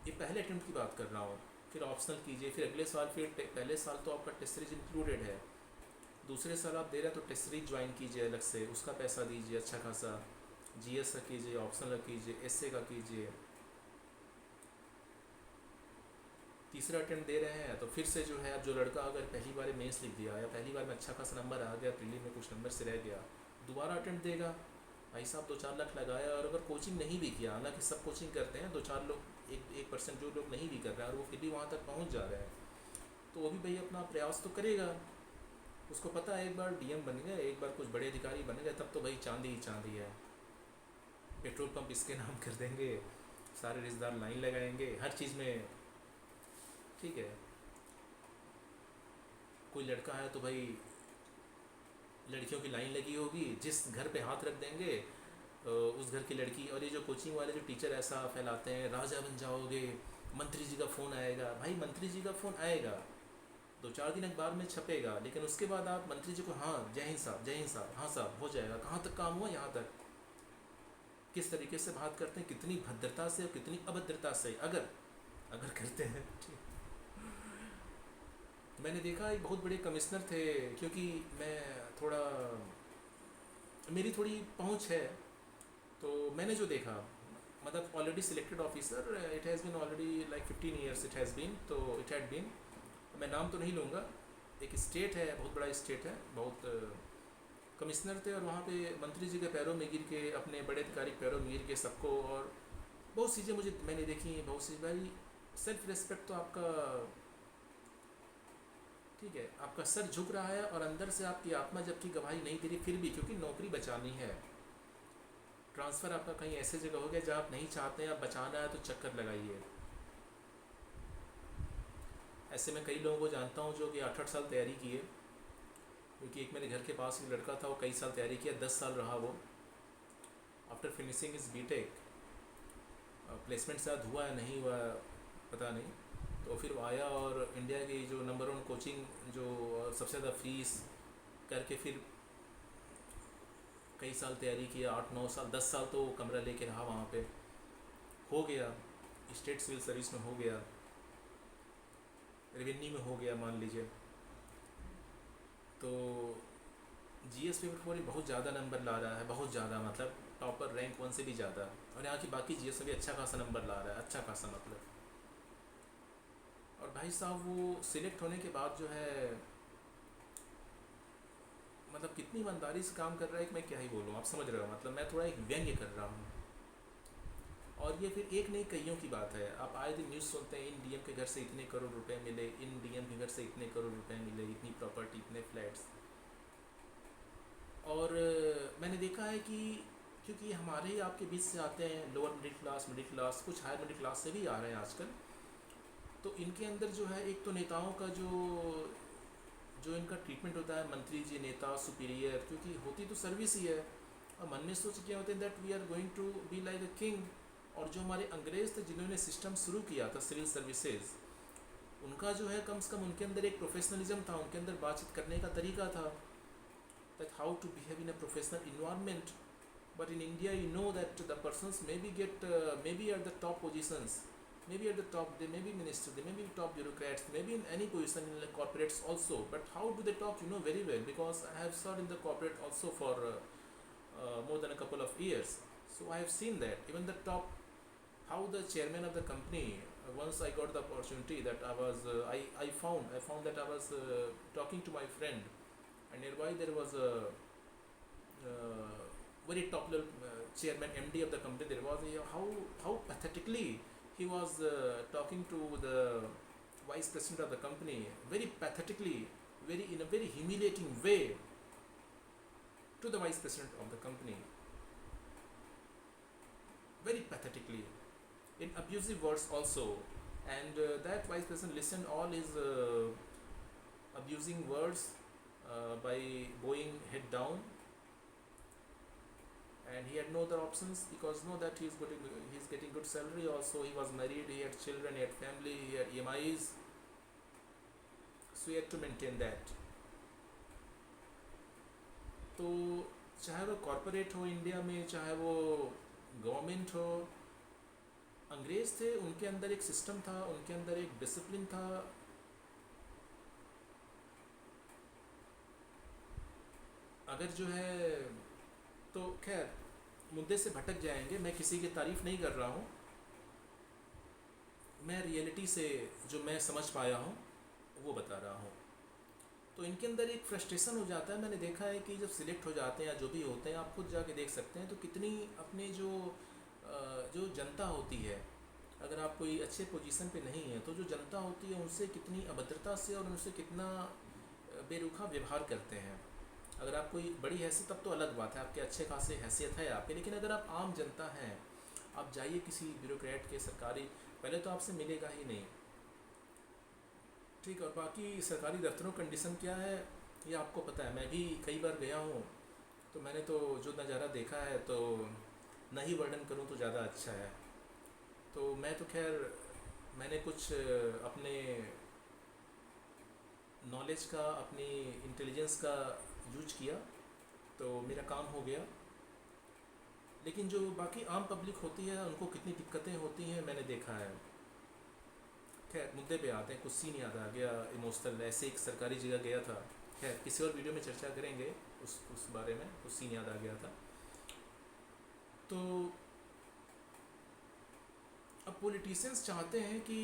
ये पहले अटेम्प्ट की बात कर रहा हूँ, फिर ऑप्शनल कीजिए, फिर अगले साल, फिर पहले साल तो आपका टेस्ट सीरीज इंक्लूडेड है, दूसरे साल आप दे रहे हैं तो टेस्ट सीरीज ज्वाइन कीजिए अलग से, उसका पैसा दीजिए अच्छा खासा, जीएस का कीजिए, ऑप्शनल का कीजिए, एसए का कीजिए। तीसरा अटेम्प्ट दे रहे हैं तो फिर से जो है, अब जो लड़का अगर पहली बार मेंस लिख दिया या पहली बार में अच्छा खासा नंबर आ गया, प्रीलिम में कुछ नंबर से रह गया, दोबारा अटेम्प्ट देगा। भाई साहब 2-4 लाख लगाया, और अगर कोचिंग नहीं भी किया, हालांकि सब कोचिंग करते हैं, 2-4 लोग, 1% जो लोग नहीं भी कर रहे हैं और वो फिर भी वहाँ तक पहुँच जा रहे हैं, तो वो भी भाई अपना प्रयास तो करेगा। उसको पता है एक बार डीएम बन गए, एक बार कुछ बड़े अधिकारी बन गए, तब तो भाई चांदी ही चांदी है। पेट्रोल पंप इसके नाम कर देंगे, सारे रिश्तेदार लाइन लगाएंगे हर चीज़ में। ठीक है, कोई लड़का है तो भाई लड़कियों की लाइन लगी होगी, जिस घर पे हाथ रख देंगे उस घर की लड़की। और ये जो कोचिंग वाले जो टीचर ऐसा फैलाते हैं, राजा बन जाओगे, मंत्री जी का फ़ोन आएगा। भाई मंत्री जी का फ़ोन आएगा, 2-4 दिन अखबार में छपेगा, लेकिन उसके बाद आप मंत्री जी को, हाँ जय हिंद साहब, जय हिंद साहब, हाँ साहब, हो जाएगा, कहाँ तक काम हुआ, यहाँ तक। किस तरीके से बात करते हैं, कितनी भद्रता से और कितनी अभद्रता से, अगर अगर करते हैं। ठीक, मैंने देखा एक बहुत बड़े कमिश्नर थे, क्योंकि मैं थोड़ा, मेरी थोड़ी पहुंच है, तो मैंने जो देखा, मतलब already selected officer, it has been already like 15 years it has been, तो इट हैड बीन, मैं नाम तो नहीं लूँगा, एक स्टेट है, बहुत बड़ा स्टेट है, बहुत कमिश्नर थे और वहाँ पे मंत्री जी के पैरों में गिर के, अपने बड़े अधिकारी के पैरों में गिर के सबको, और बहुत चीज़ें मैंने देखी हैं, बहुत सी भाई सेल्फ रिस्पेक्ट तो आपका ठीक है, आपका सर झुक रहा है और अंदर से आपकी आत्मा जबकि गवाही नहीं दे रही, फिर भी क्योंकि नौकरी बचानी है, ट्रांसफ़र आपका कहीं ऐसे जगह हो गया जहाँ आप नहीं चाहते हैं, आप बचाना है तो चक्कर लगाइए। ऐसे मैं कई लोगों को जानता हूँ जो कि 8-8 साल तैयारी किए, क्योंकि एक मेरे घर के पास एक लड़का था, वो कई साल तैयारी किया, 10 साल रहा वो, after finishing his BTech, placement शायद हुआ है नहीं हुआ पता नहीं, तो फिर वो आया और इंडिया की जो नंबर 1 कोचिंग जो सबसे ज़्यादा फीस करके फिर कई साल तैयारी किया, 8-9 साल 10 साल तो कमरा लेके रहा वहाँ पे, हो गया, स्टेट सिविल सर्विस में हो गया, रेवेन्यू में हो गया मान लीजिए, तो जीएस पेपर 4 बहुत ज़्यादा नंबर ला रहा है, बहुत ज़्यादा, मतलब टॉपर रैंक 1 से भी ज़्यादा, और यहाँ की बाकी जीएस में भी अच्छा खासा नंबर ला रहा है, अच्छा खासा मतलब। और भाई साहब वो सिलेक्ट होने के बाद जो है, मतलब कितनी ईमानदारी से काम कर रहा है कि मैं क्या ही बोलूँ, आप समझ रहे हो, मतलब मैं थोड़ा एक व्यंग्य कर रहा हूँ। और ये फिर एक नहीं कईयों की बात है, आप आए दिन न्यूज़ सुनते हैं, इन डीएम के घर से इतने करोड़ रुपए मिले, इन डीएम के घर से इतने करोड़ रुपए मिले, इतनी प्रॉपर्टी, इतने फ्लैट्स। और मैंने देखा है कि क्योंकि हमारे ही आपके बीच से आते हैं, लोअर मिडिल क्लास, कुछ हायर मिडिल क्लास से भी आ रहे हैं आजकल, तो इनके अंदर जो है एक तो नेताओं का जो इनका ट्रीटमेंट होता है, मंत्री जी, नेता, सुपीरियर, क्योंकि होती तो सर्विस ही है, और मन में सोच के होते हैं that we are going to be like a king. और जो हमारे अंग्रेज़ थे जिन्होंने सिस्टम शुरू किया था सिविल सर्विसेज, उनका जो है कम से कम उनके अंदर एक प्रोफेशनलिज्म था, उनके अंदर बातचीत करने का तरीका था, that how to behave in a professional environment. But in India, you know that the persons maybe maybe at the top positions, maybe at the top, they may be ministers, they may be top bureaucrats, maybe in any position in the corporates also. But how do they talk? You know very well, because I have served in the corporate also for more than a couple of years. So I have seen that even the top, how the chairman of the company. Once I got the opportunity that I found that I was talking to my friend, and nearby there was a very top level chairman, MD of the company. There was how pathetically he was talking to the vice president of the company, very pathetically, very in a very humiliating way to the vice president of the company, very pathetically, in abusive words also. And that vice president listened all his abusing words by bowing head down, and he had no other options, because know that he's getting good salary also, he was married, he had children, he had family, he had EMIs, so he had to maintain that. तो चाहे वो कॉरपोरेट हो इंडिया में, चाहे वो गवर्नमेंट हो, अंग्रेज़ थे, उनके अंदर एक सिस्टम था, उनके अंदर एक डिसिप्लिन था। अगर जो है तो खैर मुद्दे से भटक जाएंगे, मैं किसी की तारीफ़ नहीं कर रहा हूँ, मैं रियलिटी से जो मैं समझ पाया हूँ वो बता रहा हूँ। तो इनके अंदर एक फ्रस्ट्रेशन हो जाता है। मैंने देखा है कि जब सिलेक्ट हो जाते हैं या जो भी होते हैं, आप खुद जाके देख सकते हैं, तो कितनी अपने जो जनता होती है, अगर आप कोई अच्छे पोजीशन पे नहीं है तो जो जनता होती है उनसे कितनी अभद्रता से और उनसे कितना बेरुखा व्यवहार करते हैं। अगर आप कोई बड़ी हैसियत, तब तो अलग बात है, आपके अच्छे खासे हैसियत है आपके, लेकिन अगर आप आम जनता हैं, आप जाइए किसी ब्यूरोक्रेट के सरकारी, पहले तो आपसे मिलेगा ही नहीं, ठीक। और बाकी सरकारी दफ्तरों कंडीशन क्या है ये आपको पता है, मैं भी कई बार गया हूँ, तो मैंने तो जो नज़ारा देखा है तो नहीं वर्णन करूँ तो ज़्यादा अच्छा है। तो मैं तो खैर मैंने कुछ अपने नॉलेज का, अपनी इंटेलिजेंस का यूज किया, तो मेरा काम हो गया। लेकिन जो बाकी आम पब्लिक होती है उनको कितनी दिक्कतें होती हैं मैंने देखा है। खैर मुद्दे पे आते हैं, कुछ सीन याद आ गया इमोशनल, ऐसे एक सरकारी जगह गया था, खैर किसी और वीडियो में चर्चा करेंगे उस बारे में, कुछ सीन याद आ गया था। तो अब पॉलिटिशियंस चाहते हैं कि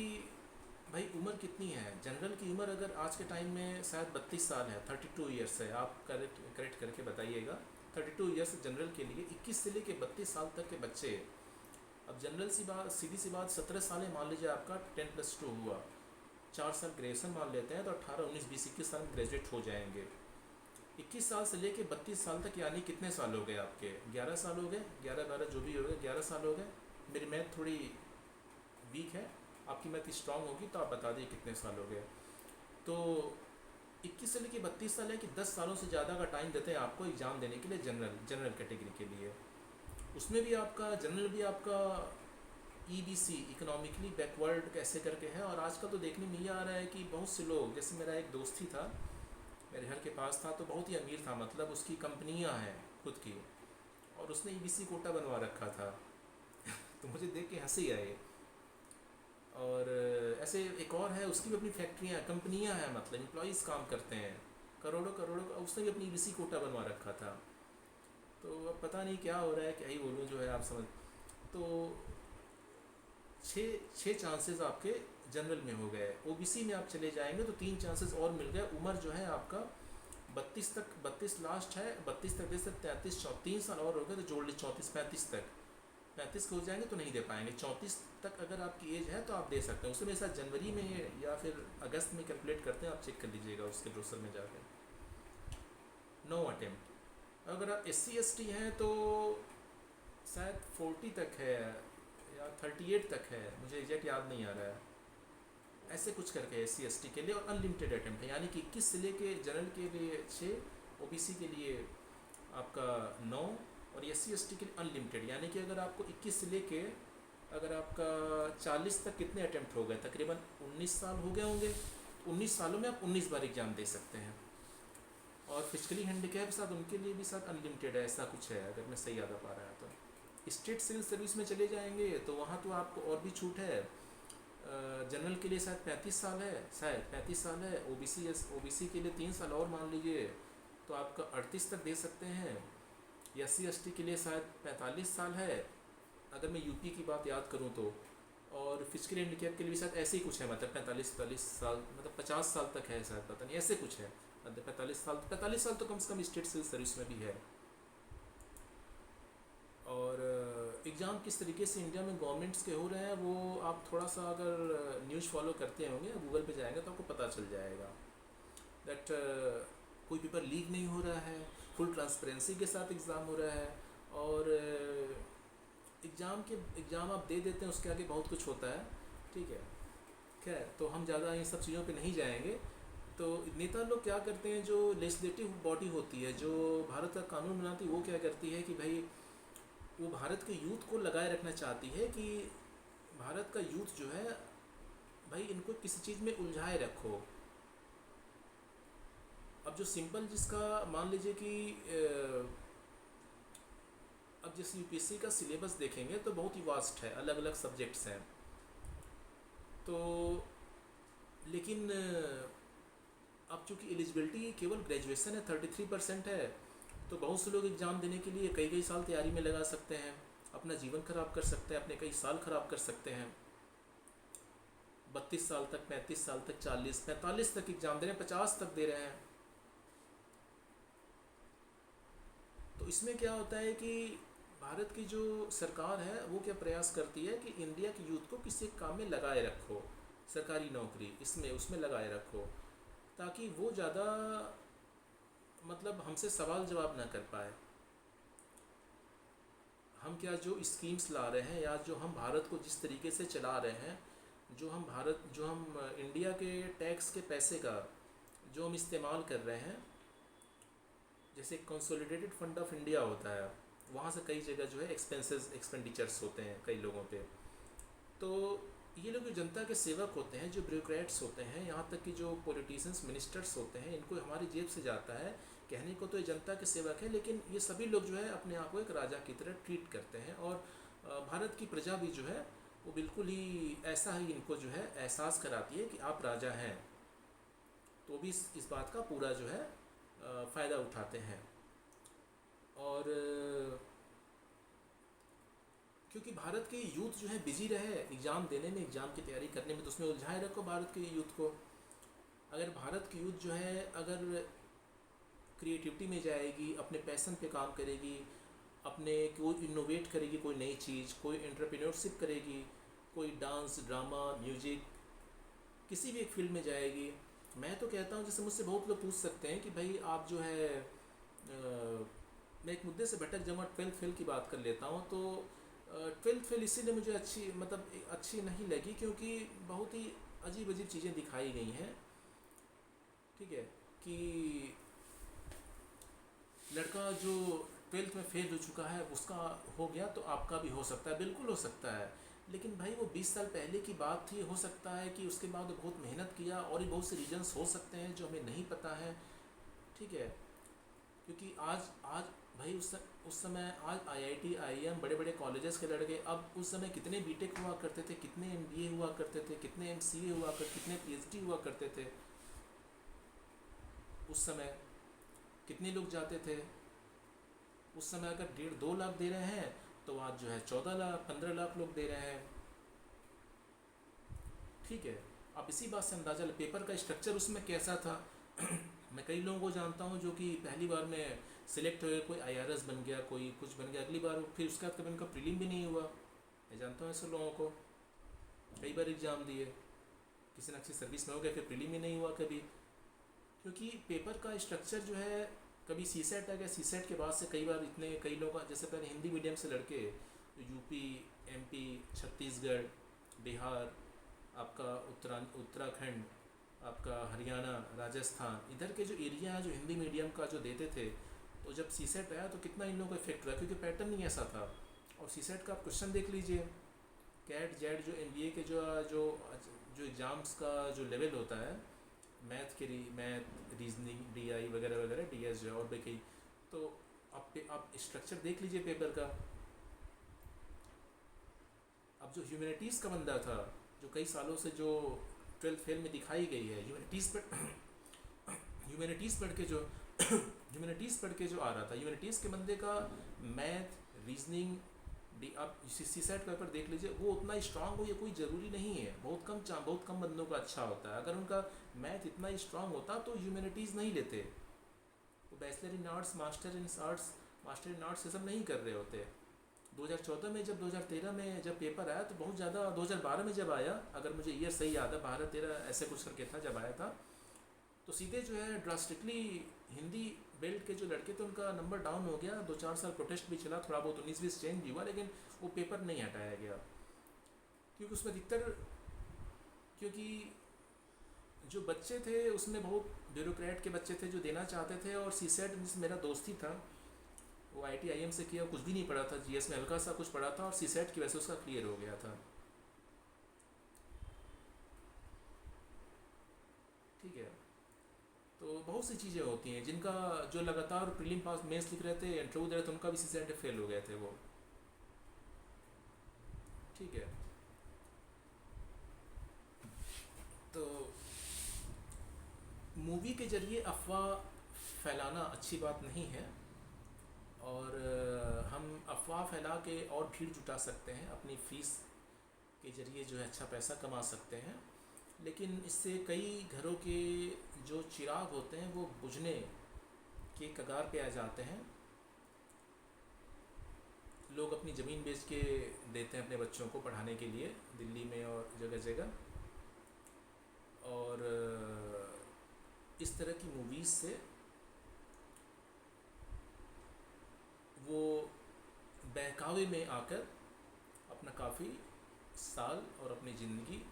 भाई उम्र कितनी है, जनरल की उम्र अगर आज के टाइम में शायद 32 साल है, 32 ईयर्स है, आप करेक्ट करके बताइएगा। 32 ईयर्स जनरल के लिए, 21 से लेके 32 साल तक के बच्चे। अब जनरल सी बात, सीधी सी बात, 17 साल है, मान लीजिए आपका 10+2 हुआ, 4 साल ग्रेजुएशन मान लेते हैं तो 18, 19, 20, 21 साल में ग्रेजुएट हो जाएंगे। 21 साल से लेके 32 साल तक, यानी कितने साल हो गए आपके? 11 साल हो गए, 11-12 जो भी हो गए, 11 साल हो गए। मेरी मैथ थोड़ी वीक है, आपकी मैथ स्ट्रांग होगी तो आप बता दिए कितने साल हो गए। तो 21 से लेके 32 साल है कि 10 सालों से ज़्यादा का टाइम देते हैं आपको एग्ज़ाम देने के लिए, जनरल कैटेगरी के लिए। उसमें भी आपका जनरल भी आपका EBC, इकोनॉमिकली बैकवर्ड कैसे करके है। और आजकल तो देखने में ये आ रहा है कि बहुत से लोग, जैसे मेरा एक दोस्त ही था, मेरे घर के पास था, तो बहुत ही अमीर था, मतलब उसकी कंपनियां हैं खुद की, और उसने EBC कोटा बनवा रखा था। तो मुझे देख के हंसी आई। और ऐसे एक और है, उसकी भी अपनी फैक्ट्रियाँ, कंपनियां हैं, मतलब एम्प्लॉयज़ काम करते हैं, करोड़ों करोड़ों का, उसने भी अपनी EBC कोटा बनवा रखा था। तो अब पता नहीं क्या हो रहा है, क्या ही बोलूँ, जो है आप समझ। तो छः चांसेस आपके जनरल में हो गए। OBC में आप चले जाएंगे तो 3 चांसेस और मिल गए। उम्र जो है आपका 32 तक, 32 लास्ट है, 32 तक दे सकते, 33, 3 साल और हो गए तो जोड़ ली 34, 35 तक। 35 के हो जाएंगे तो नहीं दे पाएंगे। 34 तक अगर आपकी एज है तो आप दे सकते हैं। उसमें मेरे साथ जनवरी में या फिर अगस्त में कैलकुलेट करते हैं, आप चेक कर लीजिएगा उसके ब्रोशर में जाकर। 9 अटेम्प्ट। अगर आप SC ST हैं तो शायद 40 तक है या 38 तक है, मुझे एग्जैक्ट याद नहीं आ रहा है, ऐसे कुछ करके SC ST के लिए। और अनलिमिटेड अटेम्प्ट है, यानी कि 21 से लेके जनरल के लिए 6, OBC के लिए आपका 9, और SC ST के लिए अनलिमिटेड। यानी कि अगर आपको 21 से लेके, अगर आपका 40 तक कितने अटेम्प्ट हो गए, तकरीबन 19 साल हो गए होंगे, 19 सालों में आप 19 बार एग्ज़ाम दे सकते हैं। और फिजिकली हैंडीकैप साथ उनके लिए भी साथ अनलिमिटेड है, ऐसा कुछ है, अगर मैं सही याद आ पा रहा है तो। स्टेट सिविल सर्विस में चले जाएंगे तो वहाँ तो आपको और भी छूट है। जनरल के लिए शायद 35 साल है, शायद 35 साल है। OBC के लिए 3 साल और मान लीजिए तो आपका 38 तक दे सकते हैं। SC ST के लिए शायद 45 साल है, अगर मैं यूपी की बात याद करूं तो। और फिजिकल हैंडीकैप के लिए भी शायद ऐसे ही कुछ है, मतलब 45 साल, मतलब 50 साल तक है शायद, पता नहीं, ऐसे कुछ है, मतलब 45 साल तो कम से कम स्टेट सिविल सर्विस में भी है। और एग्ज़ाम किस तरीके से इंडिया में गवर्नमेंट्स के हो रहे हैं, वो आप थोड़ा सा अगर न्यूज़ फॉलो करते होंगे, गूगल पे जाएंगे तो आपको पता चल जाएगा दैट कोई पेपर लीक नहीं हो रहा है, फुल ट्रांसपेरेंसी के साथ एग्ज़ाम हो रहा है। और एग्ज़ाम आप दे देते हैं, उसके आगे बहुत कुछ होता है, ठीक है। खैर, तो हम ज़्यादा इन सब चीज़ों पे नहीं जाएंगे। तो नेता लोग क्या करते हैं, जो लेजिस्लेटिव बॉडी होती है, जो भारत का कानून बनाती है, वो क्या करती है कि भाई वो भारत के यूथ को लगाए रखना चाहती है कि भारत का यूथ जो है भाई, इनको किसी चीज़ में उलझाए रखो। अब जो सिंपल, जिसका मान लीजिए कि अब जैसे UPSC का सिलेबस देखेंगे तो बहुत ही वास्ट है, अलग अलग सब्जेक्ट्स हैं। तो लेकिन अब चूँकि एलिजिबिलिटी केवल ग्रेजुएशन है, 33% है, तो बहुत से लोग एग्ज़ाम देने के लिए कई कई साल तैयारी में लगा सकते हैं, अपना जीवन ख़राब कर सकते हैं, अपने कई साल ख़राब कर सकते हैं। 32 साल तक, 35 साल तक, 40, 45 तक एग्ज़ाम दे रहे हैं, 50 तक दे रहे हैं। तो इसमें क्या होता है कि भारत की जो सरकार है वो क्या प्रयास करती है कि इंडिया के यूथ को किसी काम में लगाए रखो, सरकारी नौकरी इसमें उसमें लगाए रखो, ताकि वो ज़्यादा मतलब हमसे सवाल जवाब ना कर पाए। हम क्या जो स्कीम्स ला रहे हैं, या जो हम भारत को जिस तरीके से चला रहे हैं, जो हम इंडिया के टैक्स के पैसे का जो हम इस्तेमाल कर रहे हैं, जैसे कंसोलिडेटेड फंड ऑफ इंडिया होता है, वहाँ से कई जगह जो है एक्सपेंडिचर्स होते हैं कई लोगों पे। तो ये लोग जो जनता के सेवक होते हैं, जो ब्यूरोक्रेट्स होते हैं, यहाँ तक कि जो पॉलिटिशियंस, मिनिस्टर्स होते हैं, इनको हमारी जेब से जाता है। कहने को तो ये जनता के सेवक है, लेकिन ये सभी लोग जो है अपने आप को एक राजा की तरह ट्रीट करते हैं। और भारत की प्रजा भी जो है वो बिल्कुल ही ऐसा ही इनको जो है एहसास कराती है कि आप राजा हैं। तो भी इस बात का पूरा जो है फ़ायदा उठाते हैं। और क्योंकि भारत के यूथ जो है बिजी रहे एग्ज़ाम देने में, एग्ज़ाम की तैयारी करने में, तो उसमें उलझाए रखो भारत के यूथ को। अगर भारत की यूथ जो है अगर क्रिएटिविटी में जाएगी, अपने पैसन पे काम करेगी, अपने कोई इनोवेट करेगी, कोई नई चीज़, कोई एंटरप्रेन्योरशिप करेगी, कोई डांस, ड्रामा, म्यूजिक, किसी भी एक फील्ड में जाएगी। मैं तो कहता हूँ, जैसे मुझसे बहुत लोग पूछ सकते हैं कि भाई आप जो है मैं एक मुद्दे से भटक जाऊँगा, 12th फेल की बात कर लेता हूँ। तो 12th फेल इसीलिए मुझे अच्छी नहीं लगी क्योंकि बहुत ही अजीब अजीब चीज़ें दिखाई गई हैं। ठीक है कि लड़का जो 12th में फेल हो चुका है उसका हो गया तो आपका भी हो सकता है, बिल्कुल हो सकता है। लेकिन भाई वो 20 साल पहले की बात थी, हो सकता है कि उसके बाद वो बहुत मेहनत किया और भी बहुत से रीजंस हो सकते हैं जो हमें नहीं पता है। ठीक है, क्योंकि आज आज भाई उस समय आज आईआईटी आईआईएम बड़े बड़े कॉलेजेस के लड़के, अब उस समय कितने बीटेक हुआ करते थे, कितने एमबीए हुआ करते थे, कितने एमसीए हुआ करते, कितने पीएचडी हुआ करते थे। उस समय कितने लोग जाते थे। उस समय अगर 1.5-2 लाख दे रहे हैं तो आज जो है 14 लाख 15 लाख लोग दे रहे हैं। ठीक है, आप इसी बात से अंदाज़ा ले पेपर का स्ट्रक्चर उसमें कैसा था। मैं कई लोगों को जानता हूँ जो कि पहली बार में सिलेक्ट हुए, कोई आईआरएस बन गया, कोई कुछ बन गया, अगली बार फिर उसके बाद कभी उनका प्रीलिम भी नहीं हुआ। मैं जानता हूँ ऐसे लोगों को, कई बार एग्ज़ाम दिए, किसी न किसी सर्विस में हो गया, फिर प्रीलिम ही नहीं हुआ कभी। क्योंकि पेपर का स्ट्रक्चर जो है, कभी सीसेट आ गया, सीसेट के बाद से कई बार कई लोग जैसे पहले हिंदी मीडियम से लड़के यूपी, एमपी, छत्तीसगढ़, बिहार, आपका उत्तराखंड, आपका हरियाणा, राजस्थान, इधर के जो एरिया है जो हिंदी मीडियम का जो देते थे, तो जब सीसेट आया तो कितना इन लोगों को इफेक्ट हुआ, क्योंकि पैटर्न ही ऐसा था। और सीसेट का आप क्वेश्चन देख लीजिए, कैट जेड जो एमबीए के जो जो जो एग्ज़ाम्स का जो लेवल होता है, मैथ, रीजनिंग, डीआई वगैरह वगैरह, डीएस जो है और भी कई, तो आप स्ट्रक्चर देख लीजिए पेपर का। अब जो ह्यूमैनिटीज़ का बंदा था, जो कई सालों से जो 12th फेल में दिखाई गई है, ह्यूमैनिटीज़ पढ़ के जो ह्यूमैनिटीज़ पढ़ के जो आ रहा था, ह्यूमैनिटीज़ के बंदे का मैथ, रीजनिंग, आप सीसेट पेपर देख लीजिए, वो उतना स्ट्रांग हो ये कोई ज़रूरी नहीं है। बहुत कम बंदों का अच्छा होता है। अगर उनका मैथ इतना स्ट्रांग होता तो ह्यूमैनिटीज़ नहीं लेते, वो bachelor in arts, master in arts ये सब नहीं कर रहे होते। 2014 में, जब 2013 में जब पेपर आया तो बहुत ज़्यादा, 2012 में जब आया, अगर मुझे ईयर सही याद है, 12-13 ऐसे कुछ करके था जब आया था, तो सीधे जो है ड्रास्टिकली हिंदी बेल्ट के जो लड़के थे उनका नंबर डाउन हो गया। 2-4 साल प्रोटेस्ट भी चला, थोड़ा बहुत 19-20 चेंज भी हुआ, लेकिन वो पेपर नहीं हटाया गया। क्योंकि उसमें अधिकतर, क्योंकि जो बच्चे थे उसमें बहुत ब्यूरोक्रेट के बच्चे थे जो देना चाहते थे। और सीसेट, जिस मेरा दोस्त ही था, वो IIT-IIM से किया, कुछ भी नहीं पढ़ा था, जीएस में हल्का सा कुछ पढ़ा था, और सीसेट की वजह से उसका क्लियर हो गया था। ठीक है, तो बहुत सी चीज़ें होती हैं जिनका, जो लगातार प्रीलिम पास मेंस लिख रहे थे, इंटरव्यू दे रहे थे, उनका भी सीसेट फेल हो गए थे वो। ठीक है, तो मूवी के ज़रिए अफवाह फैलाना अच्छी बात नहीं है। और हम अफवाह फैला के और भीड़ जुटा सकते हैं, अपनी फ़ीस के ज़रिए जो है अच्छा पैसा कमा सकते हैं, लेकिन इससे कई घरों के जो चिराग होते हैं वो बुझने के कगार पे आ जाते हैं। लोग अपनी ज़मीन बेच के देते हैं अपने बच्चों को पढ़ाने के लिए, दिल्ली में और जगह जगह। और इस तरह की मूवीज़ से वो बहकावे में आकर अपना काफ़ी साल और अपनी ज़िंदगी,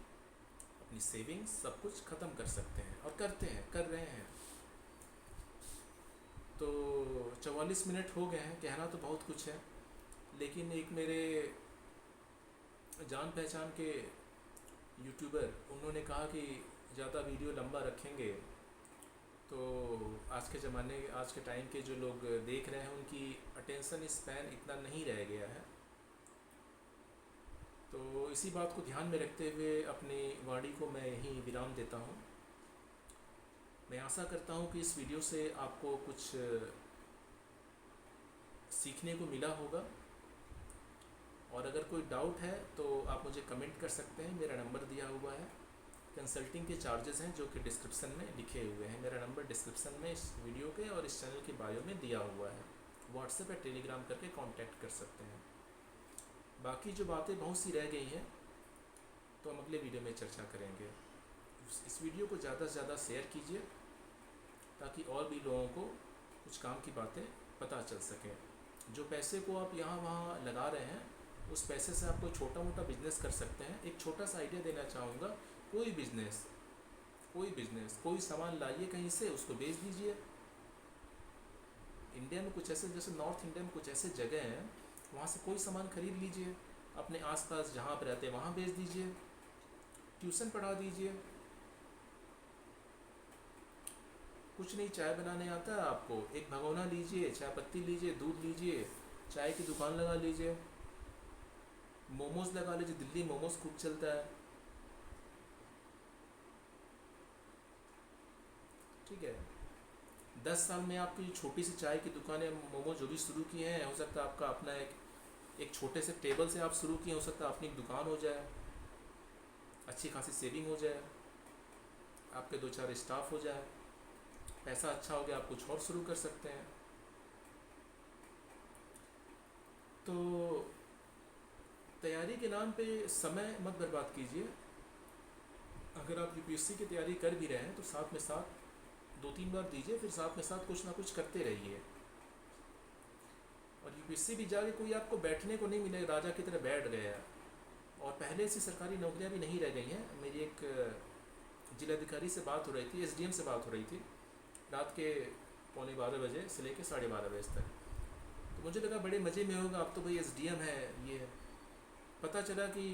अपनी सेविंग्स सब कुछ ख़त्म कर सकते हैं, और करते हैं, कर रहे हैं। तो 44 मिनट हो गए हैं, कहना तो बहुत कुछ है, लेकिन एक मेरे जान पहचान के यूट्यूबर, उन्होंने कहा कि ज़्यादा वीडियो लंबा रखेंगे तो आज के ज़माने, आज के टाइम के जो लोग देख रहे हैं उनकी अटेंशन स्पैन इतना नहीं रह गया है। तो इसी बात को ध्यान में रखते हुए अपनी वाणी को मैं यहीं विराम देता हूँ। मैं आशा करता हूँ कि इस वीडियो से आपको कुछ सीखने को मिला होगा। और अगर कोई डाउट है तो आप मुझे कमेंट कर सकते हैं, मेरा नंबर दिया हुआ है। कंसल्टिंग के चार्जेस हैं जो कि डिस्क्रिप्शन में लिखे हुए हैं, मेरा नंबर डिस्क्रिप्शन में इस वीडियो के और इस चैनल के बायो में दिया हुआ है। व्हाट्सएप या टेलीग्राम करके कांटेक्ट कर सकते हैं। बाकी जो बातें बहुत सी रह गई हैं तो हम अगले वीडियो में चर्चा करेंगे। इस वीडियो को ज़्यादा से ज़्यादा शेयर कीजिए ताकि और भी लोगों को कुछ काम की बातें पता चल सकें। जो पैसे को आप यहाँ वहाँ लगा रहे हैं उस पैसे से आप कोई छोटा मोटा बिजनेस कर सकते हैं। एक छोटा सा आइडिया देना चाहूँगा, कोई बिजनेस कोई सामान लाइए कहीं से, उसको बेच दीजिए। इंडिया में कुछ ऐसे, जैसे नॉर्थ इंडिया में कुछ ऐसे जगह हैं वहाँ से कोई सामान खरीद लीजिए, अपने आसपास जहाँ पर रहते हैं वहाँ बेच दीजिए, ट्यूशन पढ़ा दीजिए। कुछ नहीं, चाय बनाने आता है आपको, एक भगोना लीजिए, चाय पत्ती लीजिए, दूध लीजिए, चाय की दुकान लगा लीजिए, मोमोज़ लगा लीजिए, दिल्ली मोमोज़ खूब चलता है, ठीक है। 10 साल में आपकी छोटी सी चाय की दुकानें, मोमो जो भी शुरू किए हैं, हो सकता है आपका अपना एक छोटे से टेबल से आप शुरू किए, हो सकता है अपनी एक दुकान हो जाए, अच्छी खासी सेविंग हो जाए, आपके 2-4 स्टाफ हो जाए, पैसा अच्छा हो गया, आप कुछ और शुरू कर सकते हैं। तो तैयारी के नाम पे समय मत बर्बाद कीजिए। अगर आप यूपीएससी की तैयारी कर भी रहे हैं तो साथ में साथ 2-3 बार दीजिए, फिर साथ में साथ कुछ ना कुछ करते रहिए। और यूपीएससी भी जाके कोई आपको बैठने को नहीं मिलेगा, राजा की तरह बैठ गया। और पहले से सरकारी नौकरियां भी नहीं रह गई हैं। मेरी एक जिलाधिकारी से बात हो रही थी, एसडीएम से बात हो रही थी, रात के 11:15 बजे से लेकर 12:30 बजे तक। तो मुझे लगा बड़े मज़े में होगा, अब तो भाई एसडीएम है ये है। पता चला कि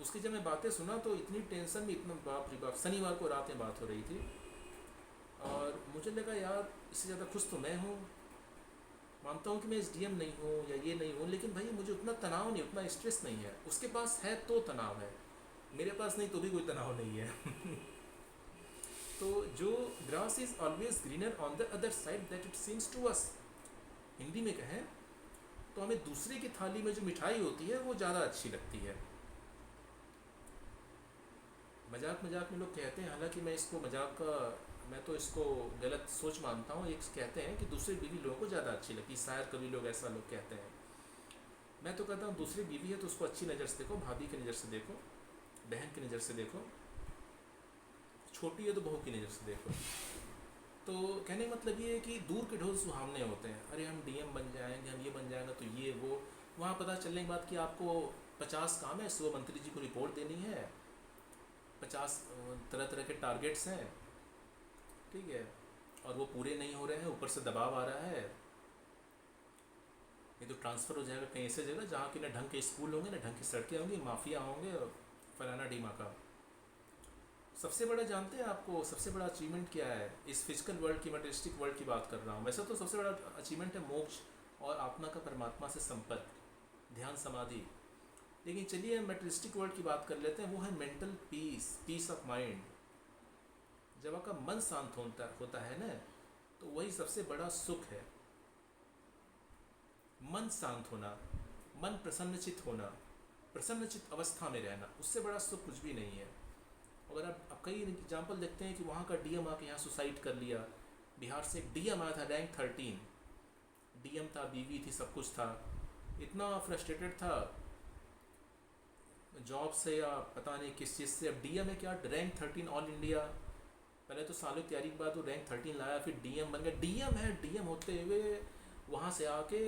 उसकी जब मैं बातें सुना तो इतनी टेंशन में, इतना बाप रे बाप। शनिवार को रात में बात हो रही थी और मुझे लगा यार इससे ज़्यादा खुश तो मैं हूँ। मानता हूँ कि मैं एसडीएम नहीं हूँ या ये नहीं हूँ, लेकिन भाई मुझे उतना तनाव नहीं, उतना स्ट्रेस नहीं है। उसके पास है तो तनाव है, मेरे पास नहीं तो भी कोई तनाव नहीं है। तो जो grass is always greener on the other side that it seems to us, Hindi में कहें तो हमें दूसरे की थाली में जो मिठाई होती है वो ज़्यादा अच्छी लगती है। मजाक मजाक में लोग कहते हैं, हालांकि मैं इसको मजाक का, मैं तो इसको गलत सोच मानता हूँ। एक कहते हैं कि दूसरी बीवी लोगों को ज़्यादा अच्छी लगती है, शायद कभी लोग ऐसा लोग कहते हैं। मैं तो कहता हूँ दूसरी बीवी है तो उसको अच्छी नज़र से देखो, भाभी की नज़र से देखो, बहन की नज़र से देखो, छोटी है तो बहू की नज़र से देखो। तो कहने का मतलब ये है कि दूर के ढोल सुहावने होते हैं। अरे हम डीएम बन जाएंगे, हम ये बन जाएंगे, तो ये वो, वहाँ पता चलने के बाद कि आपको 50 काम है, 100 मंत्री जी को रिपोर्ट देनी है, 50 तरह तरह के टारगेट्स हैं, ठीक है, और वो पूरे नहीं हो रहे हैं, ऊपर से दबाव आ रहा है। ये तो ट्रांसफ़र हो जाएगा कहीं ऐसे जगह जहाँ की ना ढंग के स्कूल होंगे, ना ढंग की सड़कें होंगी, माफिया होंगे और फलाना डीमा का। सबसे बड़ा जानते हैं आपको सबसे बड़ा अचीवमेंट क्या है? इस फिजिकल वर्ल्ड की, मटेरियलिस्टिक वर्ल्ड की बात कर रहा हूँ। वैसे तो सबसे बड़ा अचीवमेंट है मोक्ष और आत्मा का परमात्मा से संपर्क, ध्यान समाधि। लेकिन चलिए मटेरियलिस्टिक वर्ल्ड की बात कर लेते हैं, वो है mental peace, peace of mind. जब आपका मन शांत होता है ना, तो वही सबसे बड़ा सुख है। मन शांत होना, मन प्रसन्नचित होना, प्रसन्नचित अवस्था में रहना, उससे बड़ा सुख कुछ भी नहीं है। अगर आप कई एग्जाम्पल देखते हैं कि वहाँ का डीएम आके यहाँ सुसाइड कर लिया। बिहार से एक डीएम आया था, रैंक 13 डीएम था, बीवी थी, सब कुछ था, इतना फ्रस्ट्रेटेड था जॉब से या पता नहीं किस चीज़ से। अब डीएम है क्या, रैंक 13 ऑल इंडिया। पहले तो सालों की तैयारी के बाद वो रैंक 13 लाया, फिर डीएम बन गया। डीएम है, डीएम होते हुए वहाँ से आके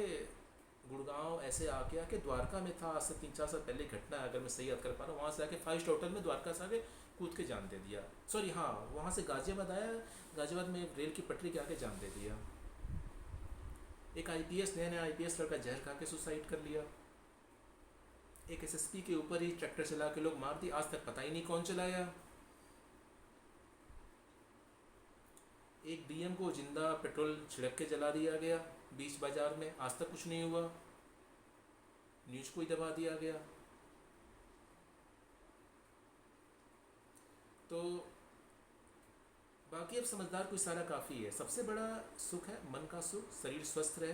गुड़गांव ऐसे आके द्वारका में था, आज से 3-4 साल पहले घटना है अगर मैं सही याद कर पा रहा हूँ। वहाँ से आके 5 स्टार होटल में द्वारका से आके कूद के जान दे दिया। सॉरी हाँ, वहाँ से गाजियाबाद आया, गाजियाबाद में रेल की पटरी के आके जान दे दिया। एक आईपीएस, नया आईपीएस लड़का जहर खा के सुसाइड कर लिया। एक एसएसपी के ऊपर ही ट्रैक्टर चला के लोग मार दिए, आज तक पता ही नहीं कौन चलाया। एक डीएम को जिंदा पेट्रोल छिड़क के जला दिया गया बीच बाजार में, आज तक कुछ नहीं हुआ, न्यूज़ को ही दबा दिया गया। तो बाकी अब समझदार को इशारा काफ़ी है। सबसे बड़ा सुख है मन का सुख, शरीर स्वस्थ रहे,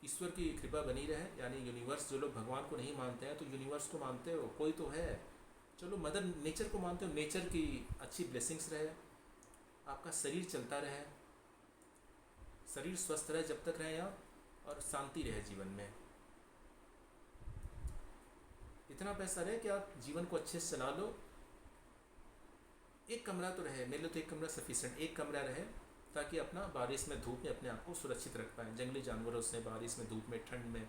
ईश्वर की कृपा बनी रहे, यानी यूनिवर्स, जो लोग भगवान को नहीं मानते हैं तो यूनिवर्स को मानते हो, कोई तो है, चलो मदर नेचर को मानते हो, नेचर की अच्छी ब्लेसिंग्स रहे, आपका शरीर चलता रहे, शरीर स्वस्थ रहे जब तक रहे आप, और शांति रहे जीवन में, इतना पैसा रहे कि आप जीवन को अच्छे से चला लो। एक कमरा तो रहे, मेरे लिए तो एक कमरा सफिशेंट, एक कमरा रहे ताकि अपना बारिश में धूप में अपने आप को सुरक्षित रख पाएँ, जंगली जानवरों से, बारिश में, धूप में, ठंड में।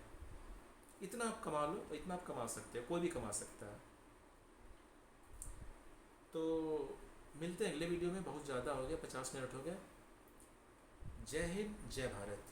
इतना आप कमा लो, इतना आप कमा सकते हो, कोई भी कमा सकता है। तो मिलते हैं अगले वीडियो में, बहुत ज़्यादा हो गया, 50 मिनट हो गया। जय हिंद, जय भारत।